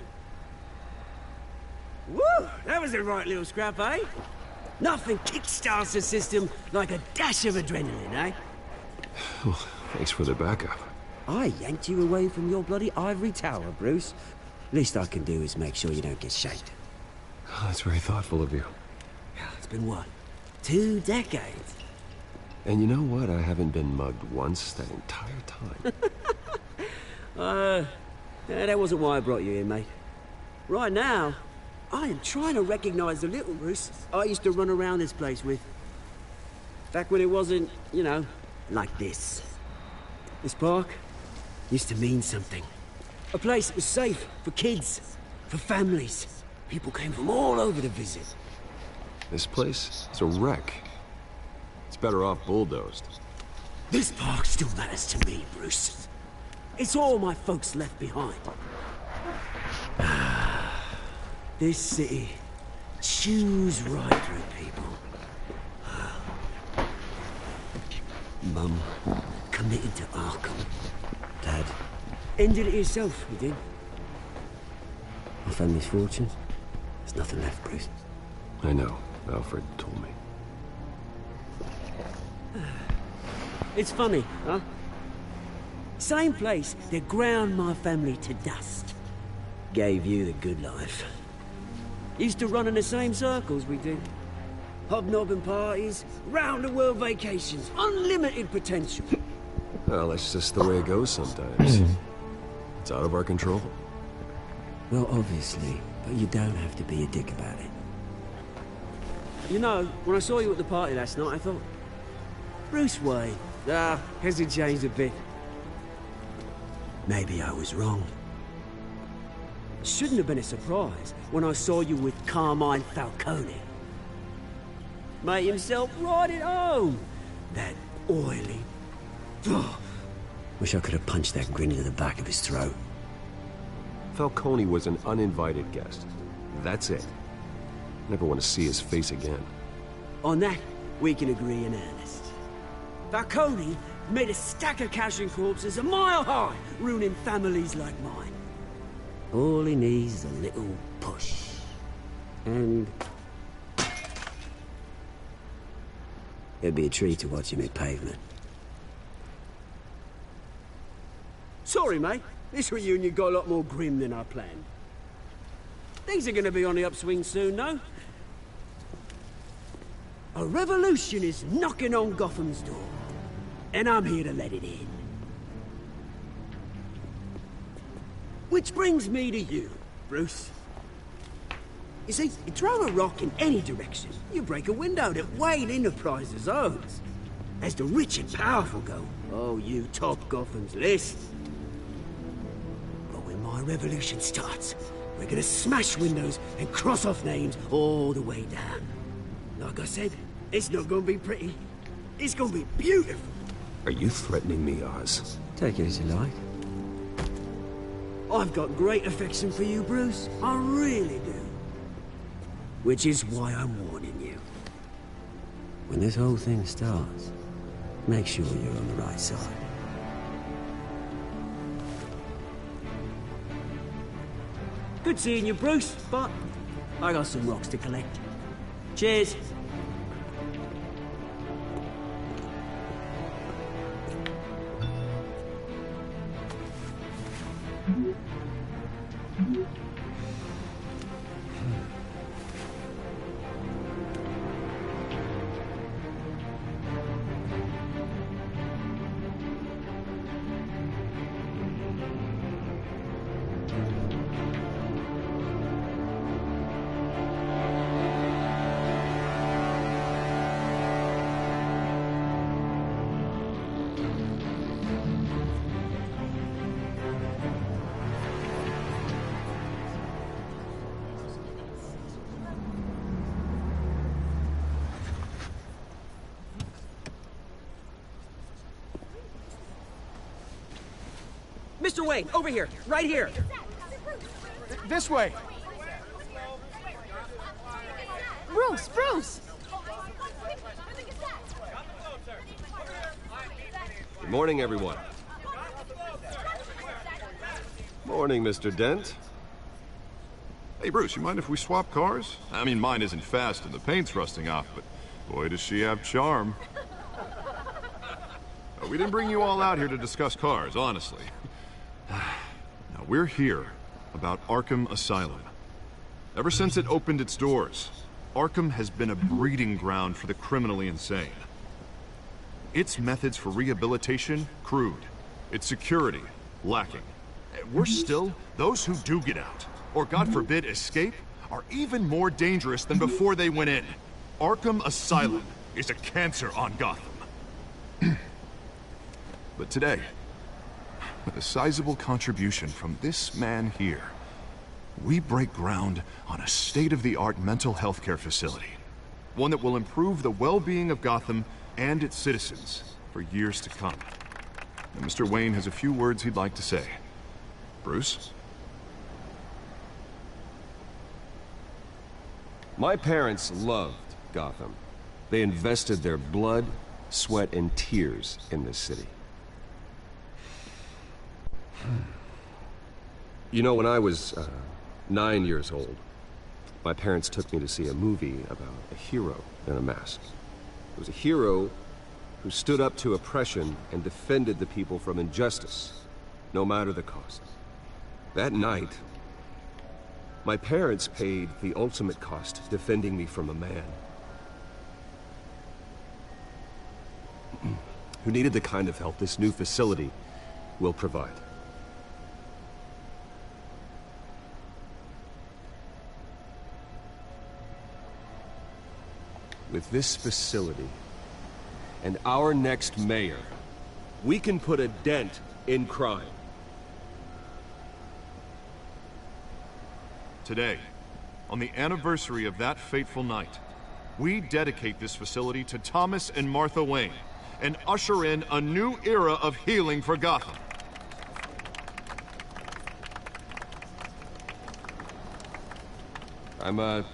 [SPEAKER 15] Woo! That was a right little scrap, eh? Nothing kickstarts the system like a dash of adrenaline, eh?
[SPEAKER 4] Well, thanks for the backup.
[SPEAKER 15] I yanked you away from your bloody ivory tower, Bruce. Least I can do is make sure you don't get shanked.
[SPEAKER 4] Oh, that's very thoughtful of you.
[SPEAKER 15] It's been what? 2 decades?
[SPEAKER 4] And you know what? I haven't been mugged once that entire time.
[SPEAKER 15] Yeah, that wasn't why I brought you here, mate. Right now, I am trying to recognize the little Bruce I used to run around this place with. Back when it wasn't, you know, like this. This park used to mean something. A place that was safe for kids, for families. People came from all over to visit.
[SPEAKER 4] This place is a wreck. It's better off bulldozed.
[SPEAKER 15] This park still matters to me, Bruce. It's all my folks left behind. This city chews right through people. Mum committed to Arkham. Dad ended it yourself, you did. My family's fortune. There's nothing left, Bruce.
[SPEAKER 4] I know. Alfred told me.
[SPEAKER 15] It's funny, huh? Same place that ground my family to dust. Gave you the good life. Used to run in the same circles we did. Hobnobbing parties, round-the-world vacations, unlimited potential.
[SPEAKER 4] Well, that's just the way it goes sometimes. It's out of our control.
[SPEAKER 15] Well, obviously, but you don't have to be a dick about it. You know, when I saw you at the party last night, I thought, Bruce Wayne. Has it changed a bit? Maybe I was wrong. Shouldn't have been a surprise when I saw you with Carmine Falcone. Made himself right at home. That oily, Oh, wish I could have punched that grin into the back of his throat.
[SPEAKER 4] Falcone was an uninvited guest. That's it. Never want to see his face again.
[SPEAKER 15] On that, we can agree in earnest. Falcone made a stack of cash and corpses a mile high, ruining families like mine. All he needs is a little push. And... it'd be a treat to watch him hit pavement. Sorry, mate. This reunion got a lot more grim than I planned. Things are gonna be on the upswing soon, though. A revolution is knocking on Gotham's door. And I'm here to let it in. Which brings me to you, Bruce. You see, you throw a rock in any direction, you break a window that Wayne Enterprises owns. As the rich and powerful go, oh, you top Gotham's list. But when my revolution starts, we're gonna smash windows and cross off names all the way down. Like I said, it's not gonna be pretty. It's gonna be beautiful.
[SPEAKER 4] Are you threatening me, Oz?
[SPEAKER 15] Take it as you like. I've got great affection for you, Bruce. I really do. Which is why I'm warning you. When this whole thing starts, make sure you're on the right side. Good seeing you, Bruce, but I got some rocks to collect. Cheers. Mr. Wayne, over here, right here.
[SPEAKER 5] This way.
[SPEAKER 7] Bruce, Bruce!
[SPEAKER 4] Good morning, everyone. Morning, Mr. Dent.
[SPEAKER 8] Hey, Bruce, you mind if we swap cars? I mean, mine isn't fast and the paint's rusting off, but boy, does she have charm. We didn't bring you all out here to discuss cars, honestly. Now, we're here about Arkham Asylum. Ever since it opened its doors, Arkham has been a breeding ground for the criminally insane. Its methods for rehabilitation, crude. Its security, lacking. Worse still, those who do get out, or God forbid escape, are even more dangerous than before they went in. Arkham Asylum is a cancer on Gotham. But today, with a sizable contribution from this man here, we break ground on a state-of-the-art mental health care facility. One that will improve the well-being of Gotham and its citizens for years to come. And Mr. Wayne has a few words he'd like to say. Bruce?
[SPEAKER 4] My parents loved Gotham. They invested their blood, sweat, and tears in this city. You know, when I was 9 years old, my parents took me to see a movie about a hero in a mask. It was a hero who stood up to oppression and defended the people from injustice, no matter the cost. That night, my parents paid the ultimate cost defending me from a man who needed the kind of help this new facility will provide. With this facility and our next mayor, we can put a dent in crime.
[SPEAKER 8] Today, on the anniversary of that fateful night, we dedicate this facility to Thomas and Martha Wayne and usher in a new era of healing for Gotham.
[SPEAKER 4] I'm,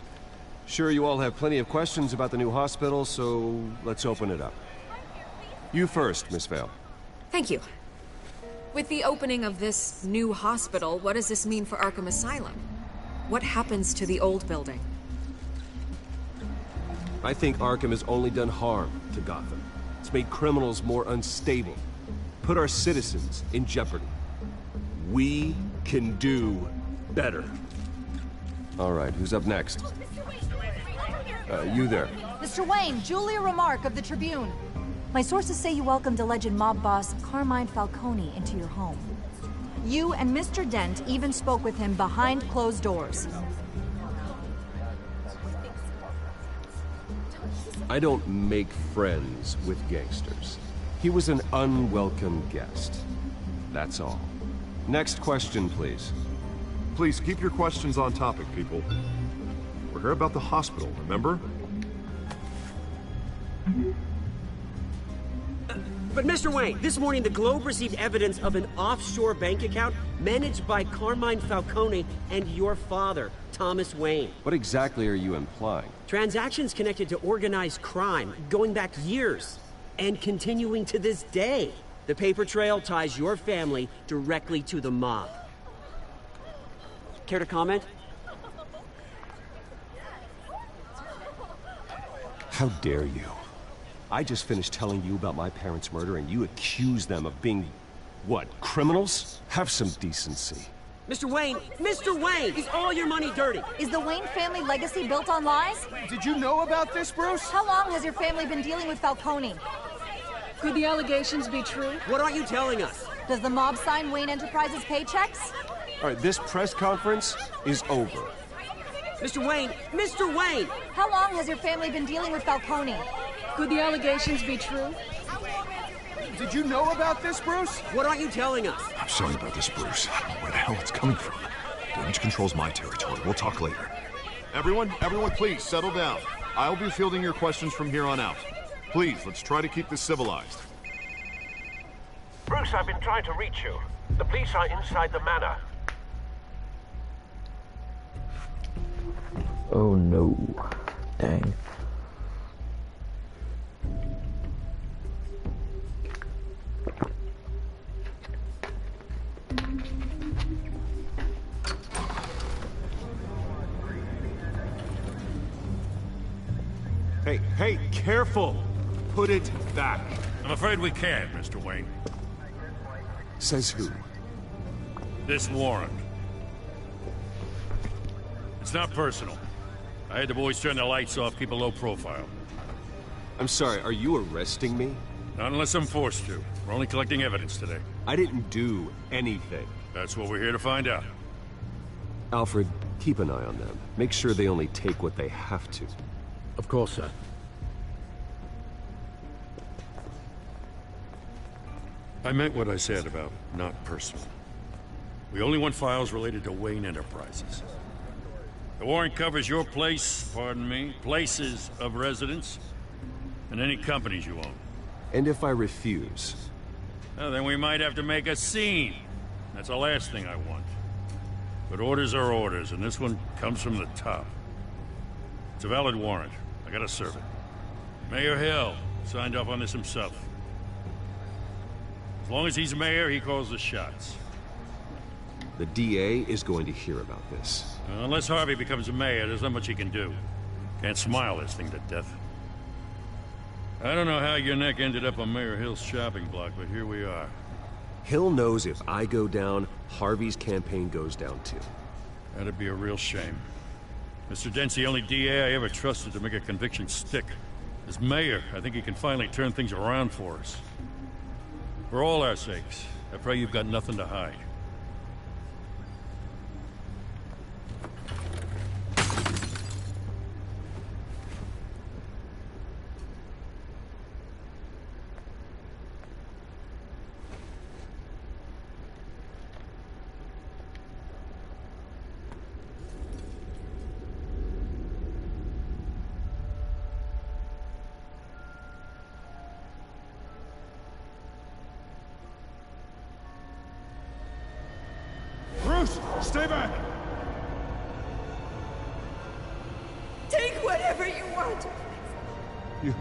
[SPEAKER 4] sure you all have plenty of questions about the new hospital, so let's open it up. You first, Miss Vale.
[SPEAKER 11] Thank you. With the opening of this new hospital, what does this mean for Arkham Asylum? What happens to the old building?
[SPEAKER 4] I think Arkham has only done harm to Gotham. It's made criminals more unstable, put our citizens in jeopardy. We can do better. All right, who's up next? You there.
[SPEAKER 16] Mr. Wayne, Julia Remark of the Tribune. My sources say you welcomed alleged mob boss Carmine Falcone into your home. You and Mr. Dent even spoke with him behind closed doors.
[SPEAKER 4] I don't make friends with gangsters. He was an unwelcome guest. That's all. Next question, please.
[SPEAKER 8] Please keep your questions on topic, people. We're here about the hospital, remember?
[SPEAKER 15] But Mr. Wayne, this morning the Globe received evidence of an offshore bank account managed by Carmine Falcone and your father, Thomas Wayne.
[SPEAKER 4] What exactly are you implying?
[SPEAKER 15] Transactions connected to organized crime, going back years, and continuing to this day. The paper trail ties your family directly to the mob. Care to comment?
[SPEAKER 4] How dare you? I just finished telling you about my parents' murder and you accuse them of being, what, criminals? Have some decency.
[SPEAKER 15] Mr. Wayne, is all your money dirty?
[SPEAKER 16] Is the Wayne family legacy built on lies?
[SPEAKER 5] Did you know about this, Bruce?
[SPEAKER 16] How long has your family been dealing with Falcone?
[SPEAKER 17] Could the allegations be true?
[SPEAKER 15] What aren't you telling us?
[SPEAKER 16] Does the mob sign Wayne Enterprises paychecks?
[SPEAKER 4] All right, this press conference is over.
[SPEAKER 15] Mr. Wayne!
[SPEAKER 16] How long has your family been dealing with Falcone?
[SPEAKER 17] Could the allegations be true?
[SPEAKER 5] Did you know about this, Bruce?
[SPEAKER 15] What aren't you telling us?
[SPEAKER 8] I'm sorry about this, Bruce. I don't know where the hell it's coming from. Damage control's my territory. We'll talk later. Everyone, please, settle down. I'll be fielding your questions from here on out. Please, let's try to keep this civilized.
[SPEAKER 6] Bruce, I've been trying to reach you. The police are inside the manor.
[SPEAKER 1] Oh no. Dang.
[SPEAKER 4] Hey, careful! Put it back.
[SPEAKER 2] I'm afraid we can't, Mr. Wayne.
[SPEAKER 4] Says who?
[SPEAKER 2] This warrant. It's not personal. I had the boys turn the lights off, keep a low profile.
[SPEAKER 4] I'm sorry, are you arresting me?
[SPEAKER 2] Not unless I'm forced to. We're only collecting evidence today.
[SPEAKER 4] I didn't do anything.
[SPEAKER 2] That's what we're here to find out.
[SPEAKER 4] Alfred, keep an eye on them. Make sure they only take what they have to.
[SPEAKER 6] Of course, sir.
[SPEAKER 2] I meant what I said about not personal. We only want files related to Wayne Enterprises. The warrant covers your places of residence, and any companies you own.
[SPEAKER 4] And if I refuse?
[SPEAKER 2] Well, then we might have to make a scene. That's the last thing I want. But orders are orders, and this one comes from the top. It's a valid warrant. I gotta serve it. Mayor Hill signed off on this himself. As long as he's mayor, he calls the shots.
[SPEAKER 4] The DA is going to hear about this.
[SPEAKER 2] Unless Harvey becomes a mayor, there's not much he can do. Can't smile this thing to death. I don't know how your neck ended up on Mayor Hill's shopping block, but here we are.
[SPEAKER 4] Hill knows if I go down, Harvey's campaign goes down too.
[SPEAKER 2] That'd be a real shame. Mr. Dent's the only DA I ever trusted to make a conviction stick. As mayor, I think he can finally turn things around for us. For all our sakes, I pray you've got nothing to hide.
[SPEAKER 5] Stay back!
[SPEAKER 10] Take whatever you want.
[SPEAKER 5] You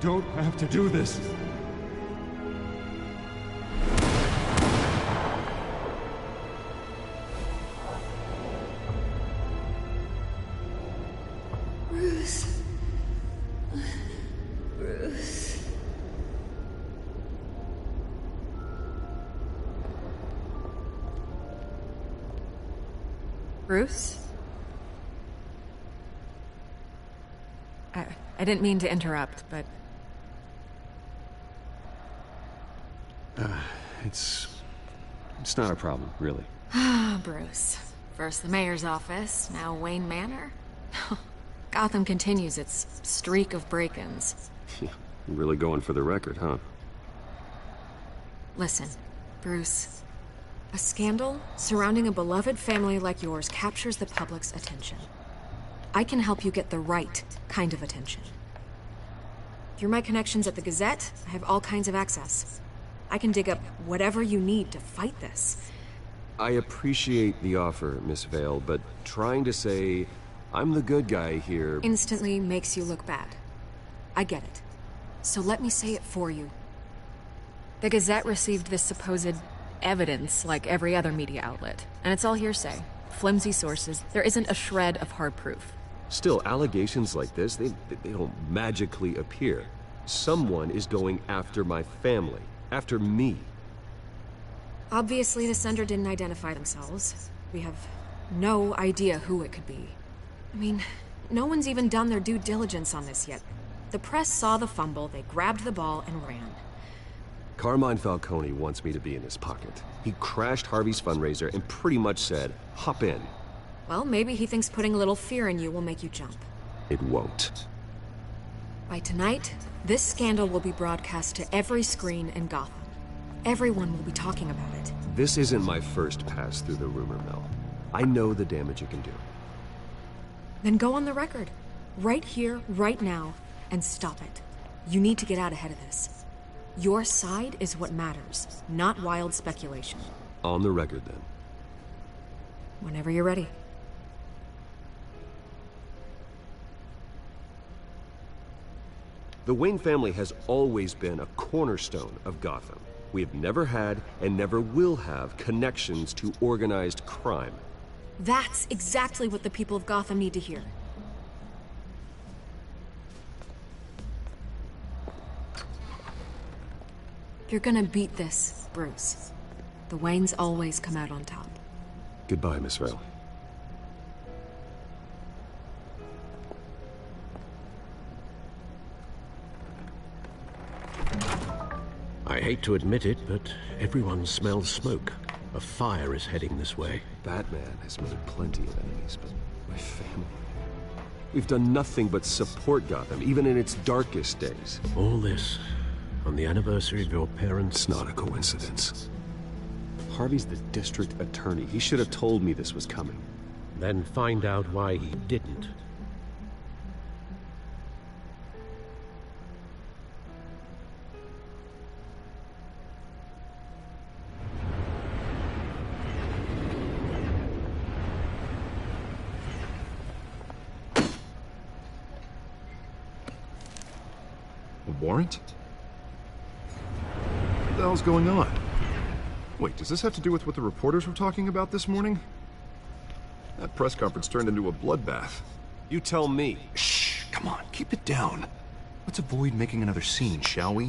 [SPEAKER 5] don't have to do this.
[SPEAKER 10] Bruce. Bruce.
[SPEAKER 11] Bruce? I didn't mean to interrupt, but...
[SPEAKER 4] It's not a problem, really.
[SPEAKER 11] Ah, Bruce. First the mayor's office, now Wayne Manor. Gotham continues its streak of break-ins.
[SPEAKER 4] You're really going for the record, huh?
[SPEAKER 11] Listen, Bruce. A scandal surrounding a beloved family like yours captures the public's attention. I can help you get the right kind of attention. Through my connections at the Gazette, I have all kinds of access. I can dig up whatever you need to fight this.
[SPEAKER 4] I appreciate the offer, Miss Vale, but trying to say I'm the good guy here...
[SPEAKER 11] instantly makes you look bad. I get it. So let me say it for you. The Gazette received this supposed evidence like every other media outlet, and it's all hearsay. Flimsy sources. There isn't a shred of hard proof.
[SPEAKER 4] Still, allegations like this, they don't magically appear. Someone is going after my family. After me.
[SPEAKER 11] Obviously, the sender didn't identify themselves. We have no idea who it could be. I mean, no one's even done their due diligence on this yet. The press saw the fumble, they grabbed the ball and ran.
[SPEAKER 4] Carmine Falcone wants me to be in his pocket. He crashed Harvey's fundraiser and pretty much said, hop in.
[SPEAKER 11] Well, maybe he thinks putting a little fear in you will make you jump.
[SPEAKER 4] It won't.
[SPEAKER 11] By tonight, this scandal will be broadcast to every screen in Gotham. Everyone will be talking about it.
[SPEAKER 4] This isn't my first pass through the rumor mill. I know the damage it can do.
[SPEAKER 11] Then go on the record. Right here, right now, and stop it. You need to get out ahead of this. Your side is what matters, not wild speculation.
[SPEAKER 4] On the record, then.
[SPEAKER 11] Whenever you're ready.
[SPEAKER 4] The Wayne family has always been a cornerstone of Gotham. We have never had and never will have connections to organized crime.
[SPEAKER 11] That's exactly what the people of Gotham need to hear. You're gonna beat this, Bruce. The Waynes always come out on top.
[SPEAKER 4] Goodbye, Miss Vale.
[SPEAKER 6] I hate to admit it, but everyone smells smoke. A fire is heading this way.
[SPEAKER 4] Batman has made plenty of enemies, but my family... We've done nothing but support Gotham, even in its darkest days.
[SPEAKER 6] All this on the anniversary of your parents'...
[SPEAKER 4] It's not a coincidence. Harvey's the district attorney. He should have told me this was coming.
[SPEAKER 6] Then find out why he didn't.
[SPEAKER 8] A warrant? What the hell's going on? Wait, does this have to do with what the reporters were talking about this morning? That press conference turned into a bloodbath.
[SPEAKER 4] You tell me.
[SPEAKER 8] Shh, come on, keep it down. Let's avoid making another scene, shall we?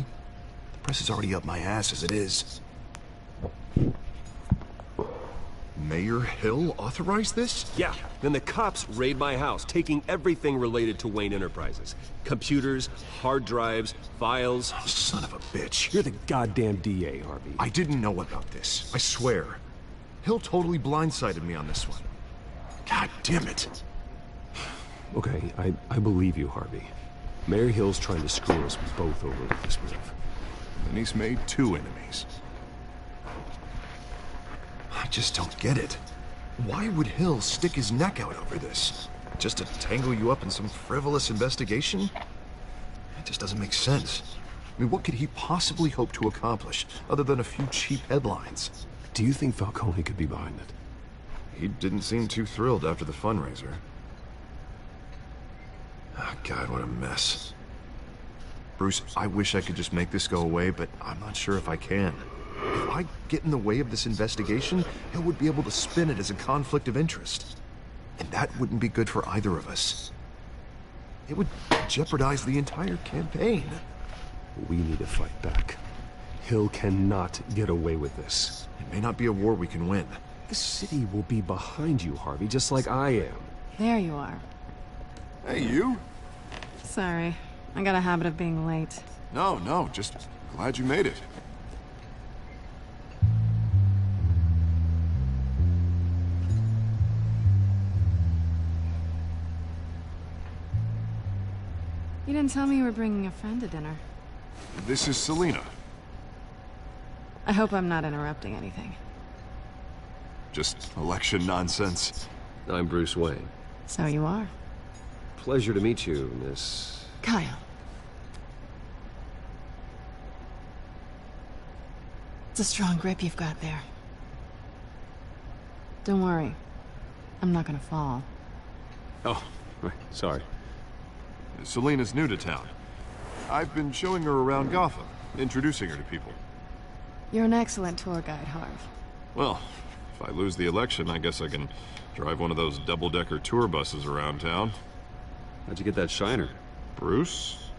[SPEAKER 8] The press is already up my ass as it is. Mayor Hill authorized this?
[SPEAKER 4] Yeah, then the cops raid my house, taking everything related to Wayne Enterprises. Computers, hard drives, files.
[SPEAKER 8] Oh, son of a bitch.
[SPEAKER 4] You're the goddamn DA, Harvey.
[SPEAKER 8] I didn't know about this, I swear. Hill totally blindsided me on this one. God damn it.
[SPEAKER 4] Okay, I believe you, Harvey. Mayor Hill's trying to screw us both over with this move.
[SPEAKER 8] And he's made 2 enemies. I just don't get it. Why would Hill stick his neck out over this? Just to tangle you up in some frivolous investigation? It just doesn't make sense. I mean, what could he possibly hope to accomplish, other than a few cheap headlines?
[SPEAKER 4] Do you think Falcone could be behind it?
[SPEAKER 8] He didn't seem too thrilled after the fundraiser. Oh, God, what a mess. Bruce, I wish I could just make this go away, but I'm not sure if I can. If I get in the way of this investigation, Hill would be able to spin it as a conflict of interest. And that wouldn't be good for either of us. It would jeopardize the entire campaign.
[SPEAKER 4] We need to fight back. Hill cannot get away with this.
[SPEAKER 8] It may not be a war we can win.
[SPEAKER 4] The city will be behind you, Harvey, just like I am.
[SPEAKER 7] There you are.
[SPEAKER 8] Hey, you?
[SPEAKER 7] Sorry. I got a habit of being late.
[SPEAKER 8] No, just glad you made it.
[SPEAKER 7] You didn't tell me you were bringing a friend to dinner.
[SPEAKER 8] This is Selina.
[SPEAKER 7] I hope I'm not interrupting anything.
[SPEAKER 8] Just election nonsense.
[SPEAKER 4] I'm Bruce Wayne.
[SPEAKER 7] So you are.
[SPEAKER 4] Pleasure to meet you, Miss...
[SPEAKER 7] Kyle. It's a strong grip you've got there. Don't worry. I'm not gonna fall.
[SPEAKER 4] Oh, right, sorry.
[SPEAKER 8] Selina's new to town. I've been showing her around Gotham, introducing her to people.
[SPEAKER 7] You're an excellent tour guide, Harv.
[SPEAKER 8] Well, if I lose the election, I guess I can drive one of those double-decker tour buses around town.
[SPEAKER 4] How'd you get that shiner?
[SPEAKER 8] Bruce?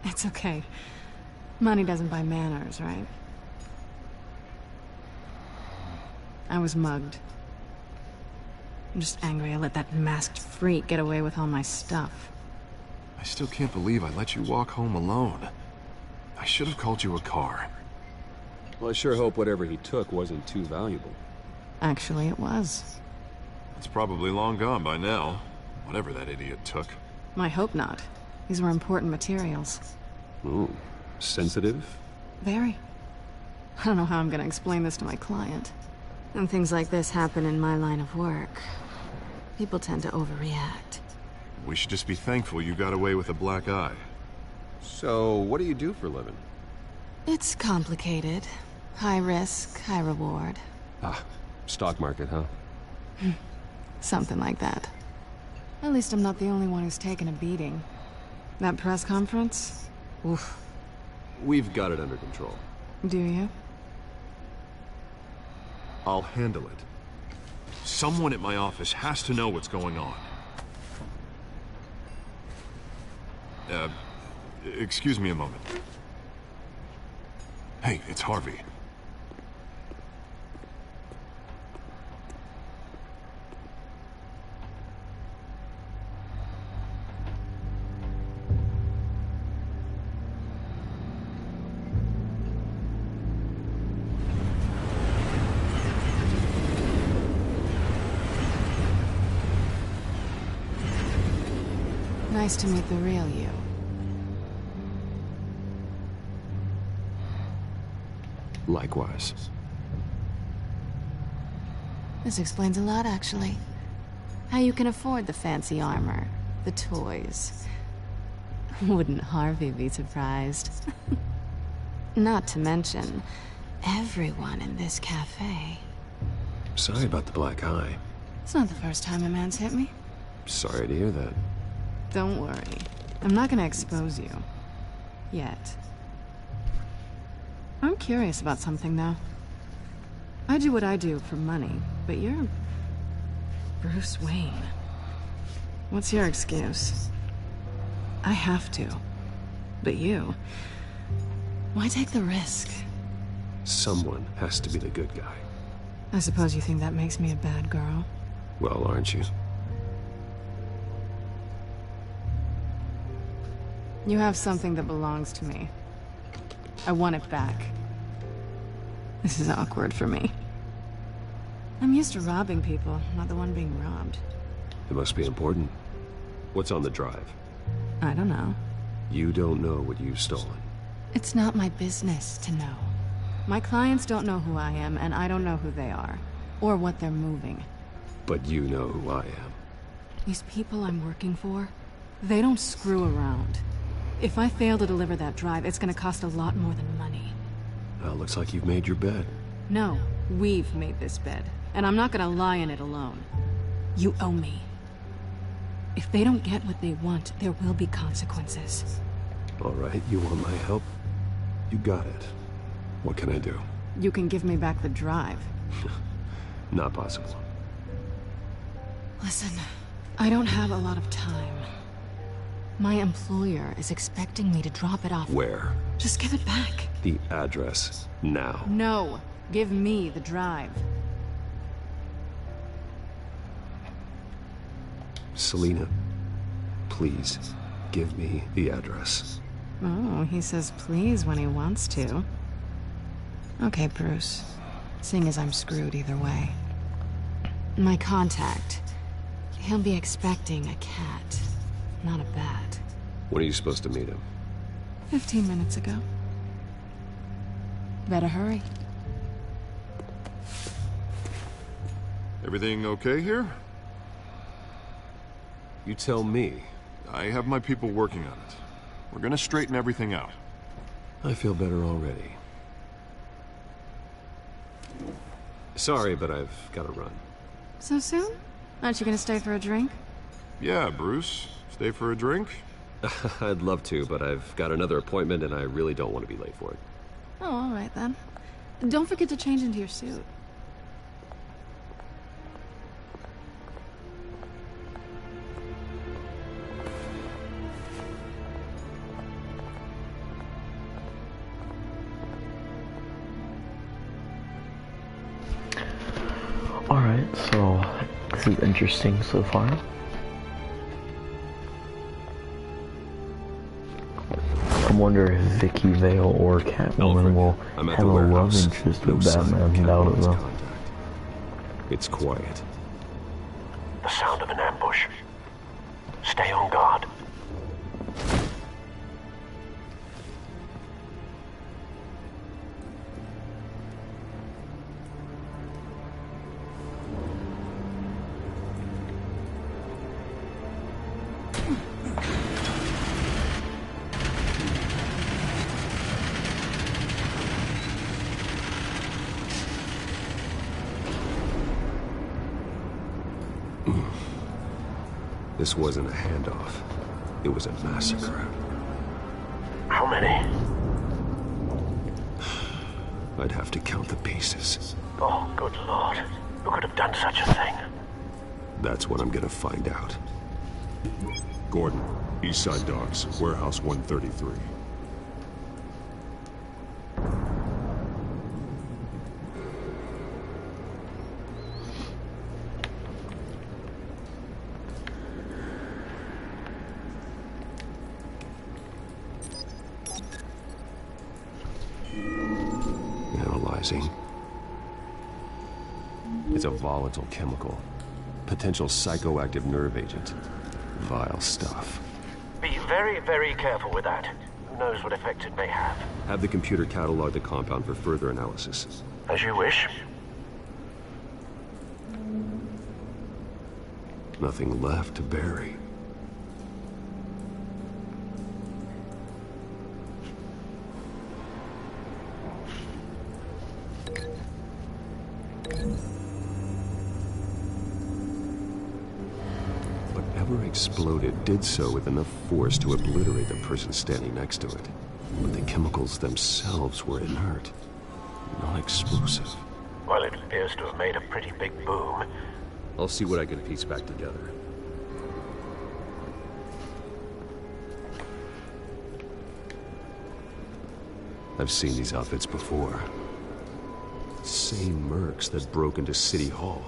[SPEAKER 7] It's okay. Money doesn't buy manners, right? I was mugged. I'm just angry I let that masked freak get away with all my stuff.
[SPEAKER 8] I still can't believe I let you walk home alone. I should have called you a car.
[SPEAKER 4] Well, I sure hope whatever he took wasn't too valuable.
[SPEAKER 7] Actually, it was.
[SPEAKER 8] It's probably long gone by now. Whatever that idiot took.
[SPEAKER 7] I hope not. These were important materials.
[SPEAKER 4] Ooh, sensitive?
[SPEAKER 7] Very. I don't know how I'm gonna explain this to my client. When things like this happen in my line of work, people tend to overreact.
[SPEAKER 8] We should just be thankful you got away with a black eye.
[SPEAKER 4] So, what do you do for a living?
[SPEAKER 7] It's complicated. High risk, high reward.
[SPEAKER 4] Ah, stock market, huh?
[SPEAKER 7] Something like that. At least I'm not the only one who's taken a beating. That press conference? Oof.
[SPEAKER 4] We've got it under control.
[SPEAKER 7] Do you?
[SPEAKER 8] I'll handle it. Someone at my office has to know what's going on. Excuse me a moment. Hey, it's Harvey.
[SPEAKER 7] Nice to meet the real you.
[SPEAKER 4] Likewise.
[SPEAKER 7] This explains a lot, actually. How you can afford the fancy armor, the toys. Wouldn't Harvey be surprised? Not to mention, everyone in this cafe.
[SPEAKER 4] Sorry about the black eye.
[SPEAKER 7] It's not the first time a man's hit me.
[SPEAKER 4] Sorry to hear that.
[SPEAKER 7] Don't worry. I'm not gonna expose you. Yet. I'm curious about something, though. I do what I do for money, but you're... Bruce Wayne. What's your excuse? I have to. But you... Why take the risk?
[SPEAKER 4] Someone has to be the good guy.
[SPEAKER 7] I suppose you think that makes me a bad girl?
[SPEAKER 4] Well, aren't you?
[SPEAKER 7] You have something that belongs to me. I want it back. This is awkward for me. I'm used to robbing people, not the one being robbed.
[SPEAKER 4] It must be important. What's on the drive?
[SPEAKER 7] I don't know.
[SPEAKER 4] You don't know what you've stolen.
[SPEAKER 7] It's not my business to know. My clients don't know who I am, and I don't know who they are. Or what they're moving.
[SPEAKER 4] But you know who I am.
[SPEAKER 7] These people I'm working for, they don't screw around. If I fail to deliver that drive, it's gonna cost a lot more than money.
[SPEAKER 4] Well, looks like you've made your bed.
[SPEAKER 7] No, we've made this bed. And I'm not gonna lie in it alone. You owe me. If they don't get what they want, there will be consequences.
[SPEAKER 4] All right, you want my help? You got it. What can I do?
[SPEAKER 7] You can give me back the drive.
[SPEAKER 4] Not possible.
[SPEAKER 7] Listen, I don't have a lot of time. My employer is expecting me to drop it off.
[SPEAKER 4] Where?
[SPEAKER 7] Just give it back.
[SPEAKER 4] The address, now.
[SPEAKER 7] No, give me the drive.
[SPEAKER 4] Selina, please, give me the address.
[SPEAKER 7] Oh, he says please when he wants to. Okay, Bruce. Seeing as I'm screwed either way. My contact. He'll be expecting a cat, not a bat.
[SPEAKER 4] When are you supposed to meet him?
[SPEAKER 7] 15 minutes ago. Better hurry.
[SPEAKER 8] Everything okay here?
[SPEAKER 4] You tell me.
[SPEAKER 8] I have my people working on it. We're gonna straighten everything out.
[SPEAKER 4] I feel better already. Sorry, but I've got to run.
[SPEAKER 7] So soon? Aren't you gonna stay for a drink?
[SPEAKER 8] Yeah, Bruce. Stay for a drink?
[SPEAKER 4] I'd love to, but I've got another appointment and I really don't want to be late for it.
[SPEAKER 7] Oh, all right then. Don't forget to change into your suit.
[SPEAKER 1] Alright, so this is interesting so far. I wonder if Vicky Vale or Catwoman will have a love interest with Batman. Doubt it though.
[SPEAKER 4] It's quiet.
[SPEAKER 18] The sound of an ambush. Stay on guard.
[SPEAKER 4] This wasn't a handoff. It was a massacre.
[SPEAKER 18] How many?
[SPEAKER 4] I'd have to count the pieces.
[SPEAKER 18] Oh, good lord. Who could have done such a thing?
[SPEAKER 4] That's what I'm gonna find out.
[SPEAKER 19] Gordon, East Side Docks, Warehouse 133.
[SPEAKER 4] Analyzing. It's a volatile chemical. Potential psychoactive nerve agent. Vile stuff.
[SPEAKER 18] Be very, very careful with that. Who knows what effect it may have.
[SPEAKER 4] Have the computer catalog the compound for further analysis.
[SPEAKER 18] As you wish.
[SPEAKER 4] Nothing left to bury. Whatever exploded did so with enough force to obliterate the person standing next to it. But the chemicals themselves were inert, non-explosive.
[SPEAKER 18] Well, it appears to have made a pretty big boom.
[SPEAKER 4] I'll see what I can piece back together. I've seen these outfits before. Same mercs that broke into City Hall.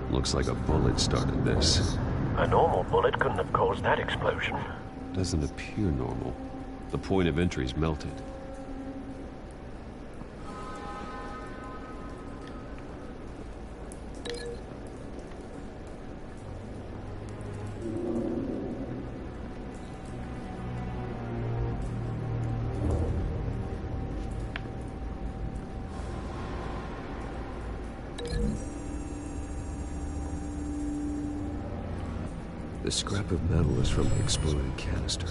[SPEAKER 4] Looks like a bullet started this.
[SPEAKER 18] A normal bullet couldn't have caused that explosion.
[SPEAKER 4] Doesn't appear normal. The point of entry's melted. The scrap of metal is from the exploded canister.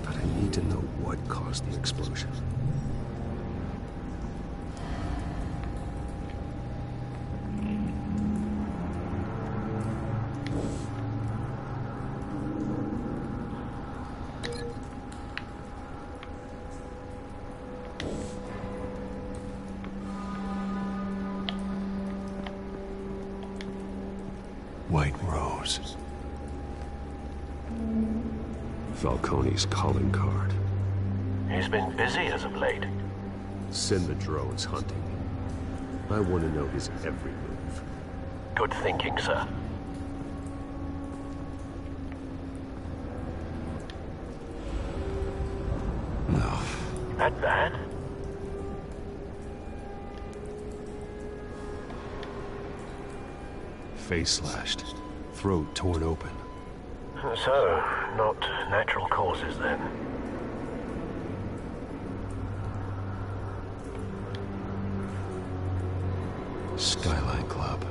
[SPEAKER 4] But I need to know what caused the explosion.
[SPEAKER 19] White Rose.
[SPEAKER 4] Falcone's calling card.
[SPEAKER 18] He's been busy as of late.
[SPEAKER 4] Send the drones hunting. I want to know his every move.
[SPEAKER 18] Good thinking, sir.
[SPEAKER 19] No.
[SPEAKER 18] That bad?
[SPEAKER 19] Face slashed. Throat torn open.
[SPEAKER 18] So, not natural causes then.
[SPEAKER 19] Skyline Club.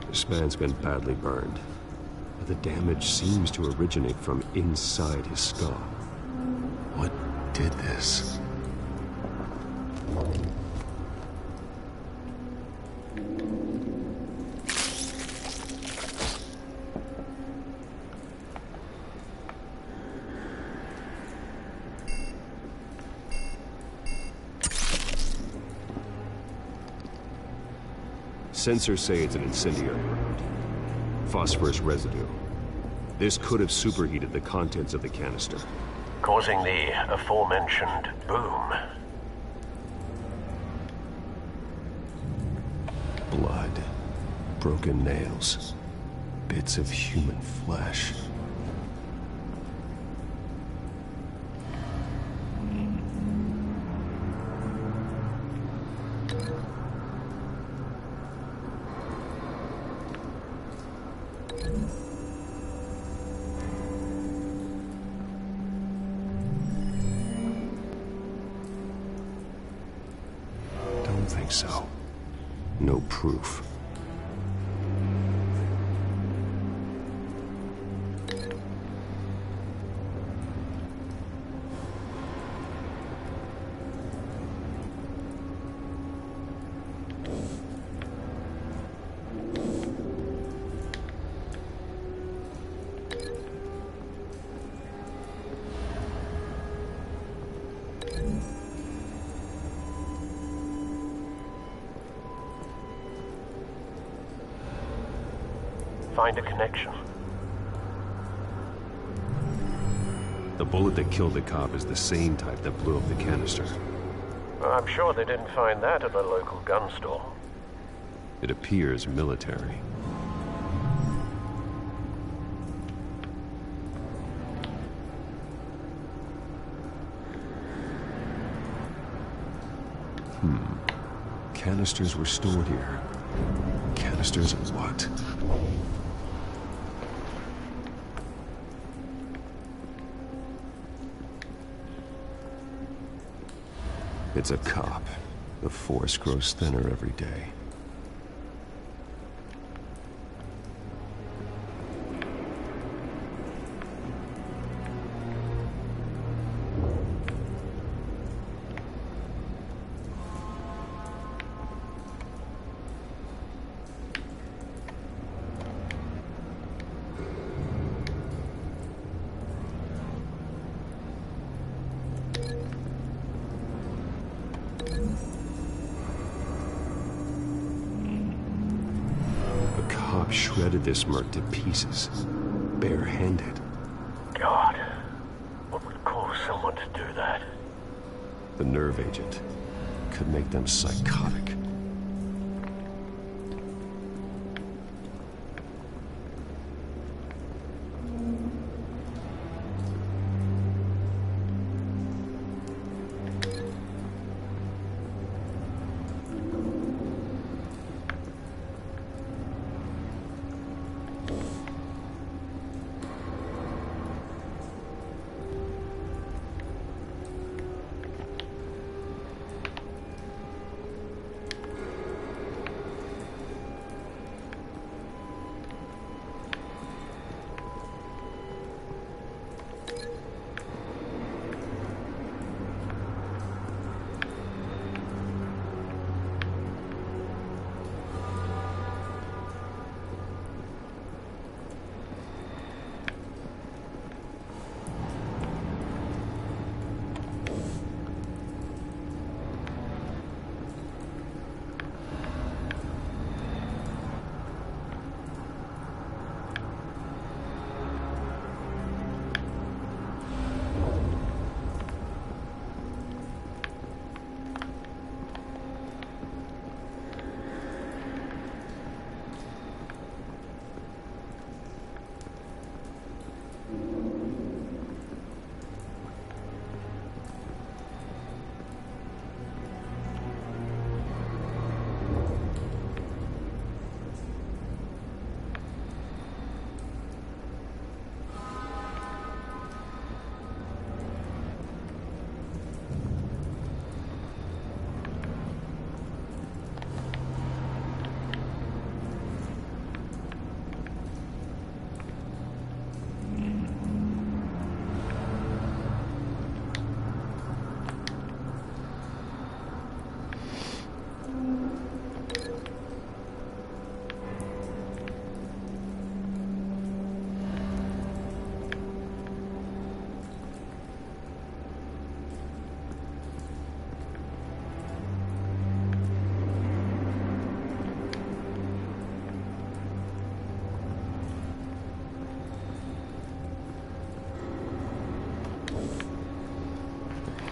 [SPEAKER 4] This man's been badly burned. But the damage seems to originate from inside his skull.
[SPEAKER 19] What did this?
[SPEAKER 4] Sensors say it's an incendiary round. Phosphorus residue. This could have superheated the contents of the canister.
[SPEAKER 18] Causing the aforementioned boom.
[SPEAKER 4] Blood. Broken nails. Bits of human flesh.
[SPEAKER 19] Don't think so.
[SPEAKER 4] No proof.
[SPEAKER 18] Find a connection.
[SPEAKER 4] The bullet that killed the cop is the same type that blew up the canister.
[SPEAKER 18] I'm sure they didn't find that at the local gun store.
[SPEAKER 4] It appears military. Canisters were stored here. Canisters of what? It's a cop. The force grows thinner every day. Shredded this merc to pieces, barehanded.
[SPEAKER 18] God, what would cause someone to do that?
[SPEAKER 4] The nerve agent could make them psychotic.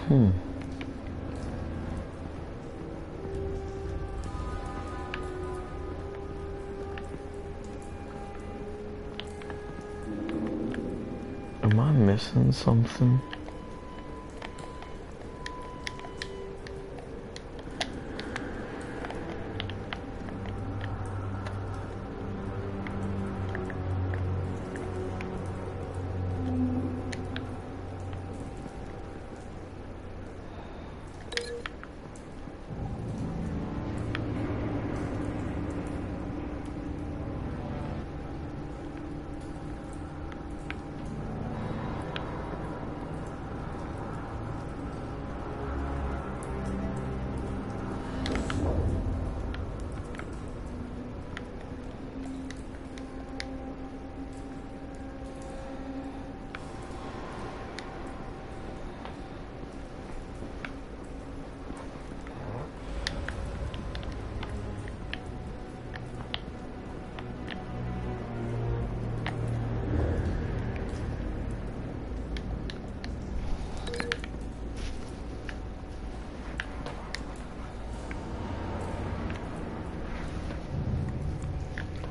[SPEAKER 1] Am I missing something?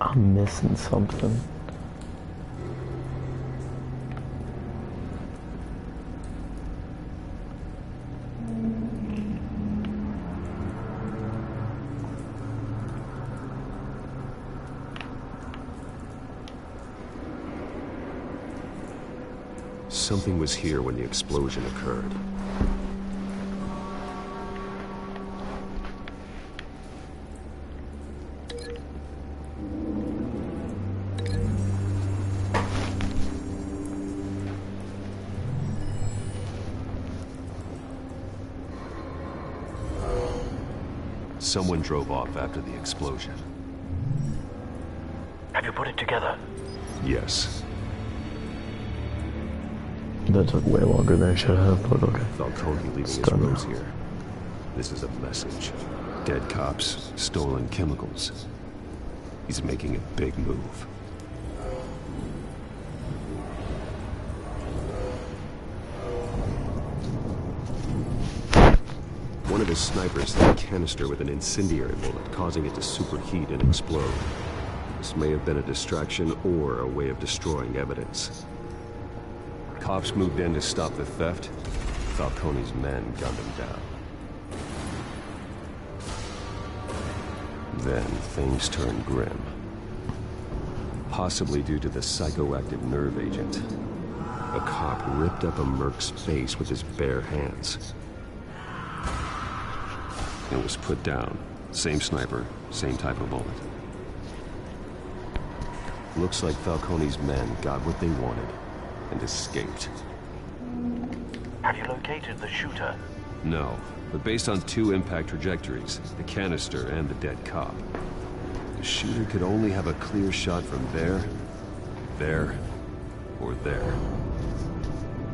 [SPEAKER 1] I'm missing something.
[SPEAKER 4] Something was here when the explosion occurred. Someone drove off after the explosion.
[SPEAKER 18] Have you put it together?
[SPEAKER 4] Yes.
[SPEAKER 1] That took way longer than it should have, but okay.
[SPEAKER 4] Falcone leaving his rose here. This is a message. Dead cops, stolen chemicals. He's making a big move. One of his snipers hit a canister with an incendiary bullet, causing it to superheat and explode. This may have been a distraction or a way of destroying evidence. Cops moved in to stop the theft. Falcone's men gunned him down. Then things turned grim. Possibly due to the psychoactive nerve agent. A cop ripped up a merc's face with his bare hands. It was put down. Same sniper, same type of bullet. Looks like Falcone's men got what they wanted and escaped.
[SPEAKER 18] Have you located the shooter?
[SPEAKER 4] No, but based on two impact trajectories, the canister and the dead cop, the shooter could only have a clear shot from there, or there,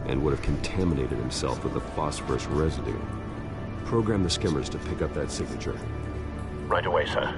[SPEAKER 4] and would have contaminated himself with the phosphorus residue. Program the skimmers to pick up that signature.
[SPEAKER 18] Right away, sir.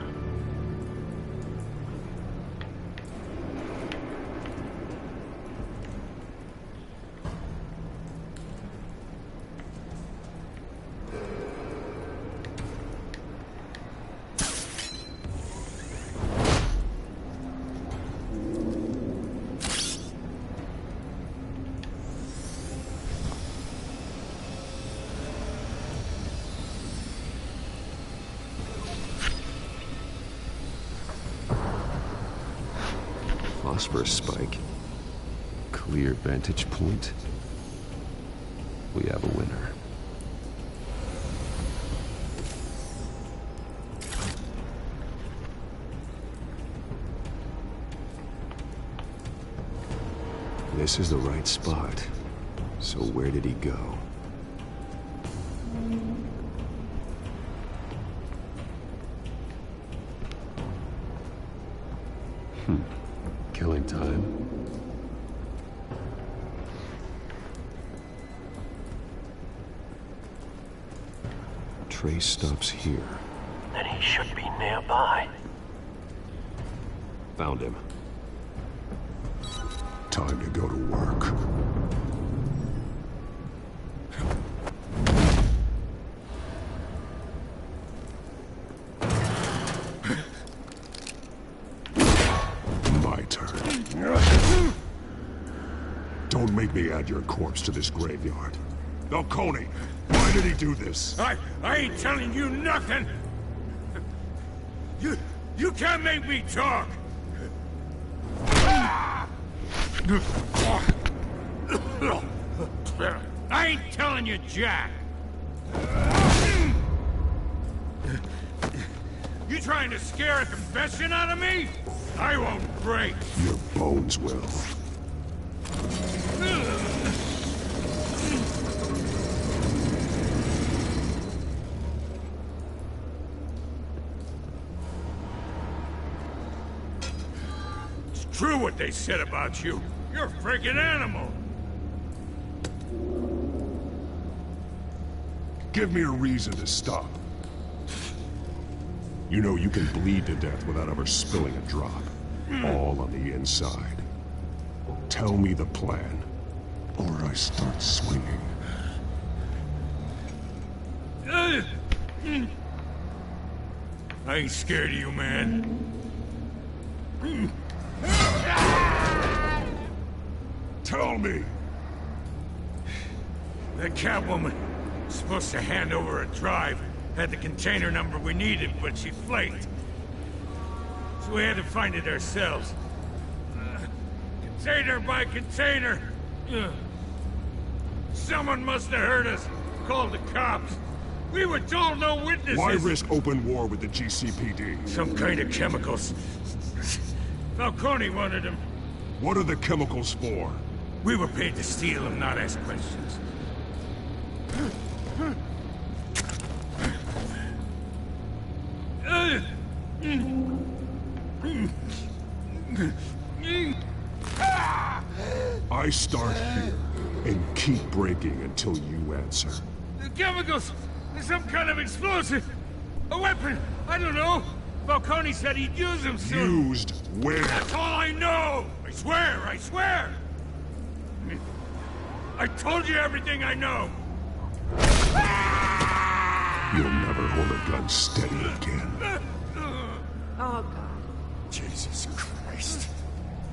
[SPEAKER 4] Phosphorus spike. Clear vantage point. We have a winner. This is the right spot. So where did he go? Killing time. Trace stops here.
[SPEAKER 18] Then he should be nearby.
[SPEAKER 4] Found him.
[SPEAKER 19] Time to go to work. Don't make me add your corpse to this graveyard. Falcone, why did he do this?
[SPEAKER 12] I ain't telling you nothing! You can't make me talk! I ain't telling you jack! You trying to scare a confession out of me? I won't break!
[SPEAKER 19] Your bones will.
[SPEAKER 12] It's true what they said about you. You're a freaking animal!
[SPEAKER 19] Give me a reason to stop. You know you can bleed to death without ever spilling a drop. All on the inside. Tell me the plan, or I start swinging.
[SPEAKER 12] I ain't scared of you, man.
[SPEAKER 19] Tell me!
[SPEAKER 12] That Catwoman was supposed to hand over a drive. Had the container number we needed, but she flaked. So we had to find it ourselves. Container by container. Someone must have heard us. Called the cops. We were told no witnesses.
[SPEAKER 19] Why risk open war with the GCPD?
[SPEAKER 12] Some kind of chemicals. Falcone wanted them.
[SPEAKER 19] What are the chemicals for?
[SPEAKER 12] We were paid to steal them, not ask questions.
[SPEAKER 19] I start here and keep breaking until you answer.
[SPEAKER 12] The chemicals! There's some kind of explosive! A weapon! I don't know! Falcone said he'd use them soon!
[SPEAKER 19] Used where?
[SPEAKER 12] That's all I know! I swear! I swear! I told you everything I know!
[SPEAKER 19] You'll never hold a gun steady again.
[SPEAKER 16] Oh, God.
[SPEAKER 12] Jesus Christ.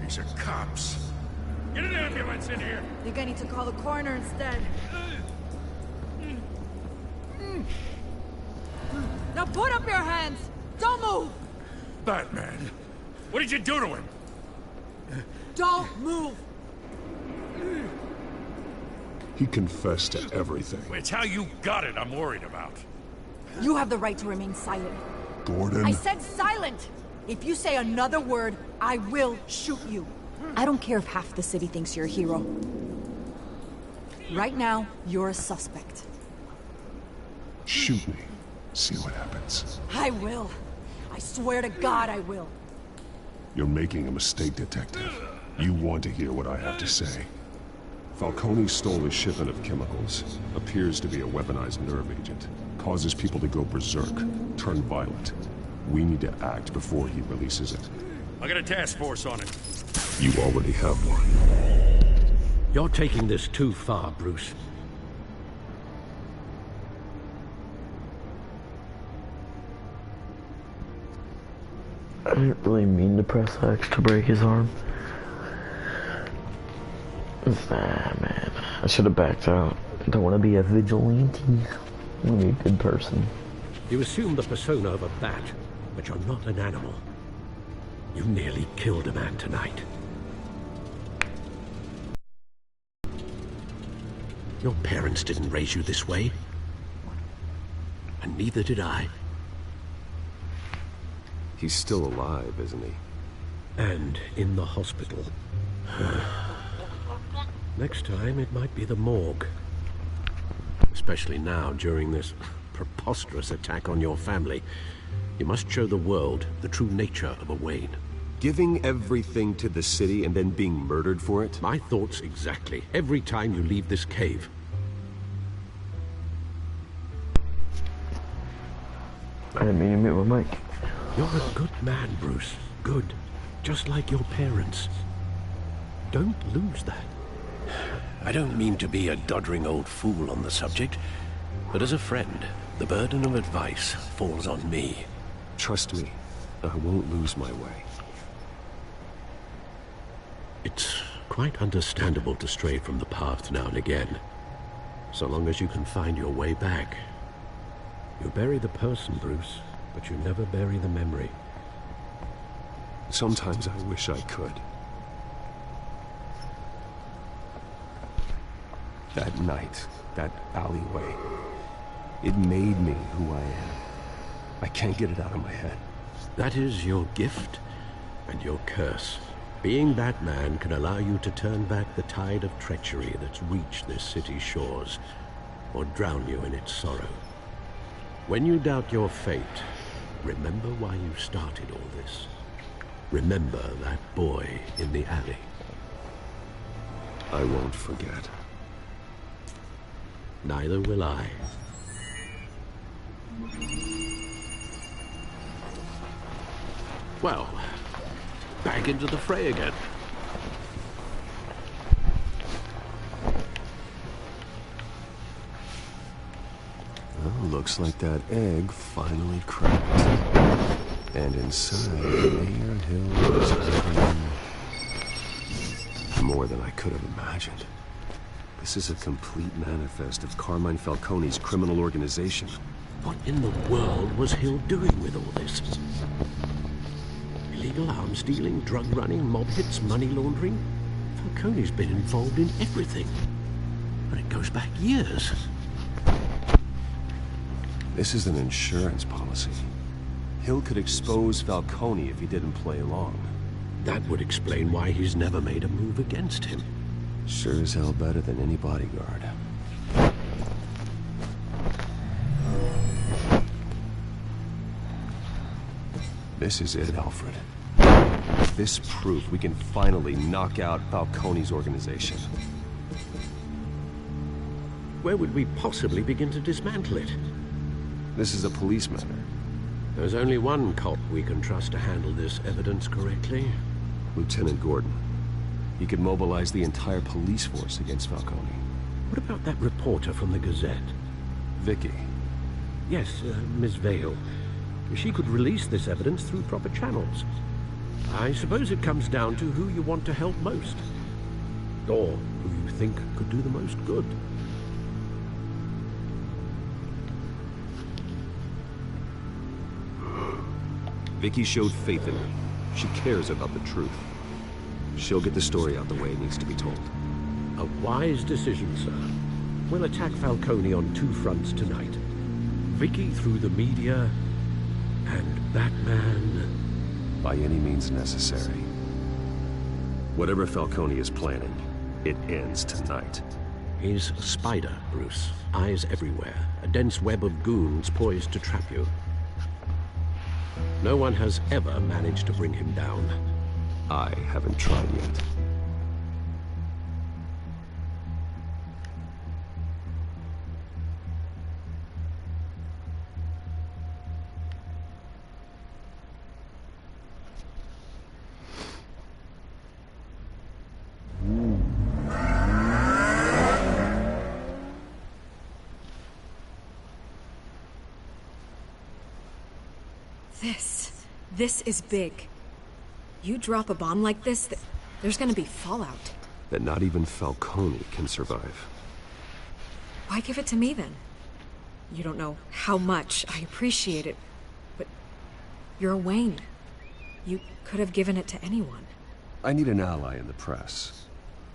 [SPEAKER 12] These are cops. Get an ambulance in here!
[SPEAKER 16] I think I need to call the coroner instead. Now put up your hands! Don't move!
[SPEAKER 12] Batman, what did you do to him?
[SPEAKER 16] Don't move!
[SPEAKER 19] He confessed to everything.
[SPEAKER 12] It's how you got it I'm worried about.
[SPEAKER 16] You have the right to remain silent.
[SPEAKER 19] Gordon?
[SPEAKER 16] I said silent! If you say another word, I will shoot you. I don't care if half the city thinks you're a hero. Right now, you're a suspect.
[SPEAKER 19] Shoot me. See what happens.
[SPEAKER 16] I will. I swear to God I will.
[SPEAKER 19] You're making a mistake, Detective. You want to hear what I have to say. Falcone stole a shipment of chemicals. Appears to be a weaponized nerve agent. Causes people to go berserk, turn violent. We need to act before he releases it.
[SPEAKER 12] I got a task force on it.
[SPEAKER 19] You already have one.
[SPEAKER 6] You're taking this too far, Bruce.
[SPEAKER 1] I didn't really mean to press X to break his arm. Man. I should have backed out. I don't want to be a vigilante. I want to be a good person.
[SPEAKER 6] You assume the persona of a bat, but you're not an animal. You nearly killed a man tonight. Your parents didn't raise you this way. And neither did I.
[SPEAKER 4] He's still alive, isn't he?
[SPEAKER 6] And in the hospital. Next time, it might be the morgue. Especially now, during this preposterous attack on your family. You must show the world the true nature of a Wayne.
[SPEAKER 4] Giving everything to the city and then being murdered for it?
[SPEAKER 6] My thoughts exactly. Every time you leave this cave.
[SPEAKER 1] I didn't mean to mute my mic.
[SPEAKER 6] You're a good man, Bruce. Good. Just like your parents. Don't lose that. I don't mean to be a doddering old fool on the subject, but as a friend, the burden of advice falls on me.
[SPEAKER 4] Trust me, I won't lose my way.
[SPEAKER 6] It's Quite understandable to stray from the path now and again. So long as you can find your way back. You bury the person, Bruce, but you never bury the memory.
[SPEAKER 4] Sometimes I wish I could. That night, that alleyway, it made me who I am. I can't get it out of my head.
[SPEAKER 6] That is your gift and your curse. Being Batman can allow you to turn back the tide of treachery that's reached this city's shores, or drown you in its sorrow. When you doubt your fate, remember why you started all this. Remember that boy in the alley.
[SPEAKER 4] I won't forget.
[SPEAKER 6] Neither will I. Well, back into the fray again.
[SPEAKER 4] Well, looks like that egg finally cracked. And inside, Mayor Hill was more than I could have imagined. This is a complete manifest of Carmine Falcone's criminal organization.
[SPEAKER 6] What in the world was Hill doing with all this? Illegal arms dealing, drug running, mob hits, money laundering? Falcone's been involved in everything. But it goes back years.
[SPEAKER 4] This is an insurance policy. Hill could expose Falcone if he didn't play along.
[SPEAKER 6] That would explain why he's never made a move against him.
[SPEAKER 4] Sure as hell better than any bodyguard. This is it, Alfred. This proof we can finally knock out Falcone's organization.
[SPEAKER 6] Where would we possibly begin to dismantle it?
[SPEAKER 4] This is a police matter.
[SPEAKER 6] There's only one cop we can trust to handle this evidence correctly.
[SPEAKER 4] Lieutenant Gordon. He could mobilize the entire police force against Falcone.
[SPEAKER 6] What about that reporter from the Gazette?
[SPEAKER 4] Vicky.
[SPEAKER 6] Yes, Miss Vale. She could release this evidence through proper channels. I suppose it comes down to who you want to help most. Or who you think could do the most good.
[SPEAKER 4] Vicky showed faith in me. She cares about the truth. She'll get the story out the way it needs to be told.
[SPEAKER 6] A wise decision, sir. We'll attack Falcone on two fronts tonight. Vicky through the media, and Batman...
[SPEAKER 4] by any means necessary. Whatever Falcone is planning, it ends tonight.
[SPEAKER 6] He's a spider, Bruce. Eyes everywhere. A dense web of goons poised to trap you. No one has ever managed to bring him down.
[SPEAKER 4] I haven't tried yet.
[SPEAKER 11] This is big. You drop a bomb like this, there's gonna be fallout.
[SPEAKER 4] That not even Falcone can survive.
[SPEAKER 11] Why give it to me then? You don't know how much I appreciate it, but you're Wayne. You could have given it to anyone.
[SPEAKER 4] I need an ally in the press.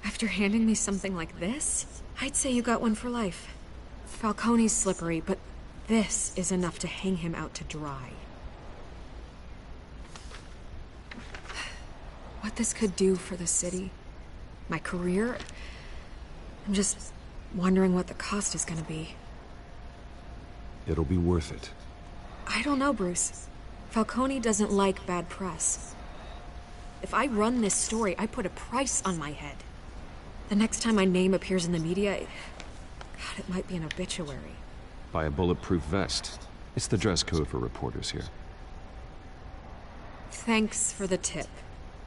[SPEAKER 11] After handing me something like this, I'd say you got one for life. Falcone's slippery, but this is enough to hang him out to dry. What this could do for the city, my career, I'm just wondering what the cost is gonna be.
[SPEAKER 4] It'll be worth it.
[SPEAKER 11] I don't know, Bruce. Falcone doesn't like bad press. If I run this story, I put a price on my head. The next time my name appears in the media, God, it might be an obituary.
[SPEAKER 4] Buy a bulletproof vest. It's the dress code for reporters here.
[SPEAKER 11] Thanks for the tip.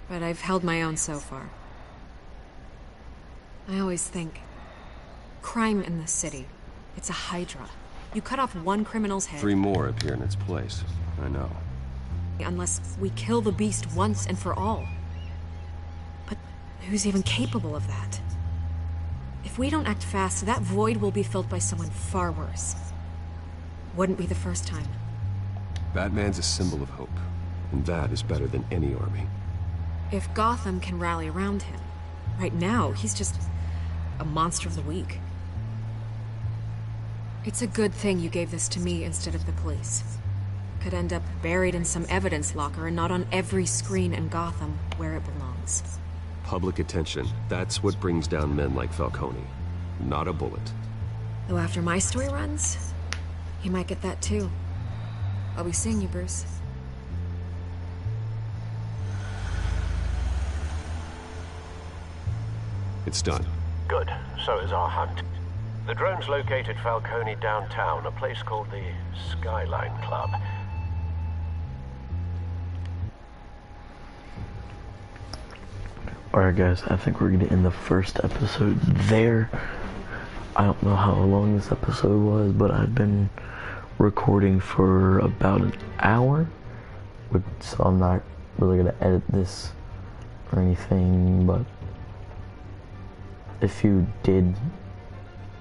[SPEAKER 11] But I've held my own so far. I always think, crime in the city, it's a hydra. You cut off one criminal's head...
[SPEAKER 4] 3 more appear in its place. I know.
[SPEAKER 11] Unless we kill the beast once and for all. But Who's even capable of that? If we don't act fast, that void will be filled by someone far worse. Wouldn't be the first time.
[SPEAKER 4] Batman's a symbol of hope, and that is better than any army.
[SPEAKER 11] If Gotham can rally around him, right now, he's just a monster of the week. It's a good thing you gave this to me instead of the police. Could end up buried in some evidence locker and not on every screen in Gotham where it belongs.
[SPEAKER 4] Public attention, that's what brings down men like Falcone. Not a bullet.
[SPEAKER 11] Though after my story runs, he might get that too. I'll be seeing you, Bruce.
[SPEAKER 4] It's done.
[SPEAKER 18] Good. So is our hunt. The drone's located Falcone downtown, a place called the Skyline Club.
[SPEAKER 1] Alright guys, I think we're gonna end the first episode there. I don't know how long this episode was, but I've been recording for about an hour, so I'm not really gonna edit this or anything, but if you did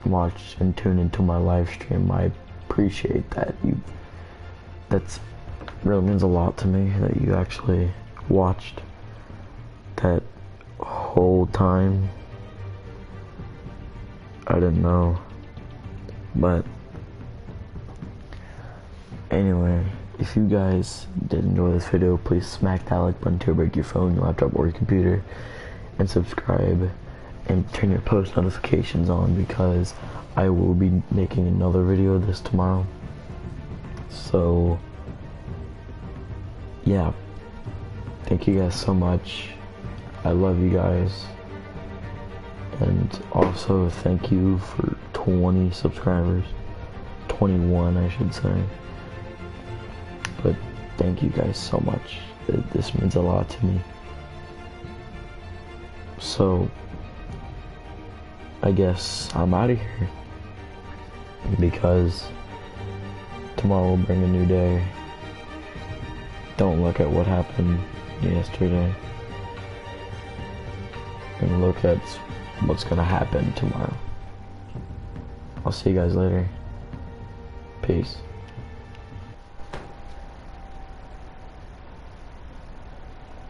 [SPEAKER 1] watch and tune into my live stream, I appreciate that. That's really means a lot to me that you actually watched that whole time. I didn't know, but anyway, if you guys did enjoy this video, please smack that like button to break your phone, your laptop, or your computer, and subscribe and turn your post notifications on, because I will be making another video of this tomorrow. So yeah, thank you guys so much. I love you guys, and also thank you for 20 subscribers, 21 I should say, but thank you guys so much. This means a lot to me. So I guess I'm out of here, because tomorrow will bring a new day. Don't look at what happened yesterday, and look at what's gonna happen tomorrow. I'll see you guys later. Peace.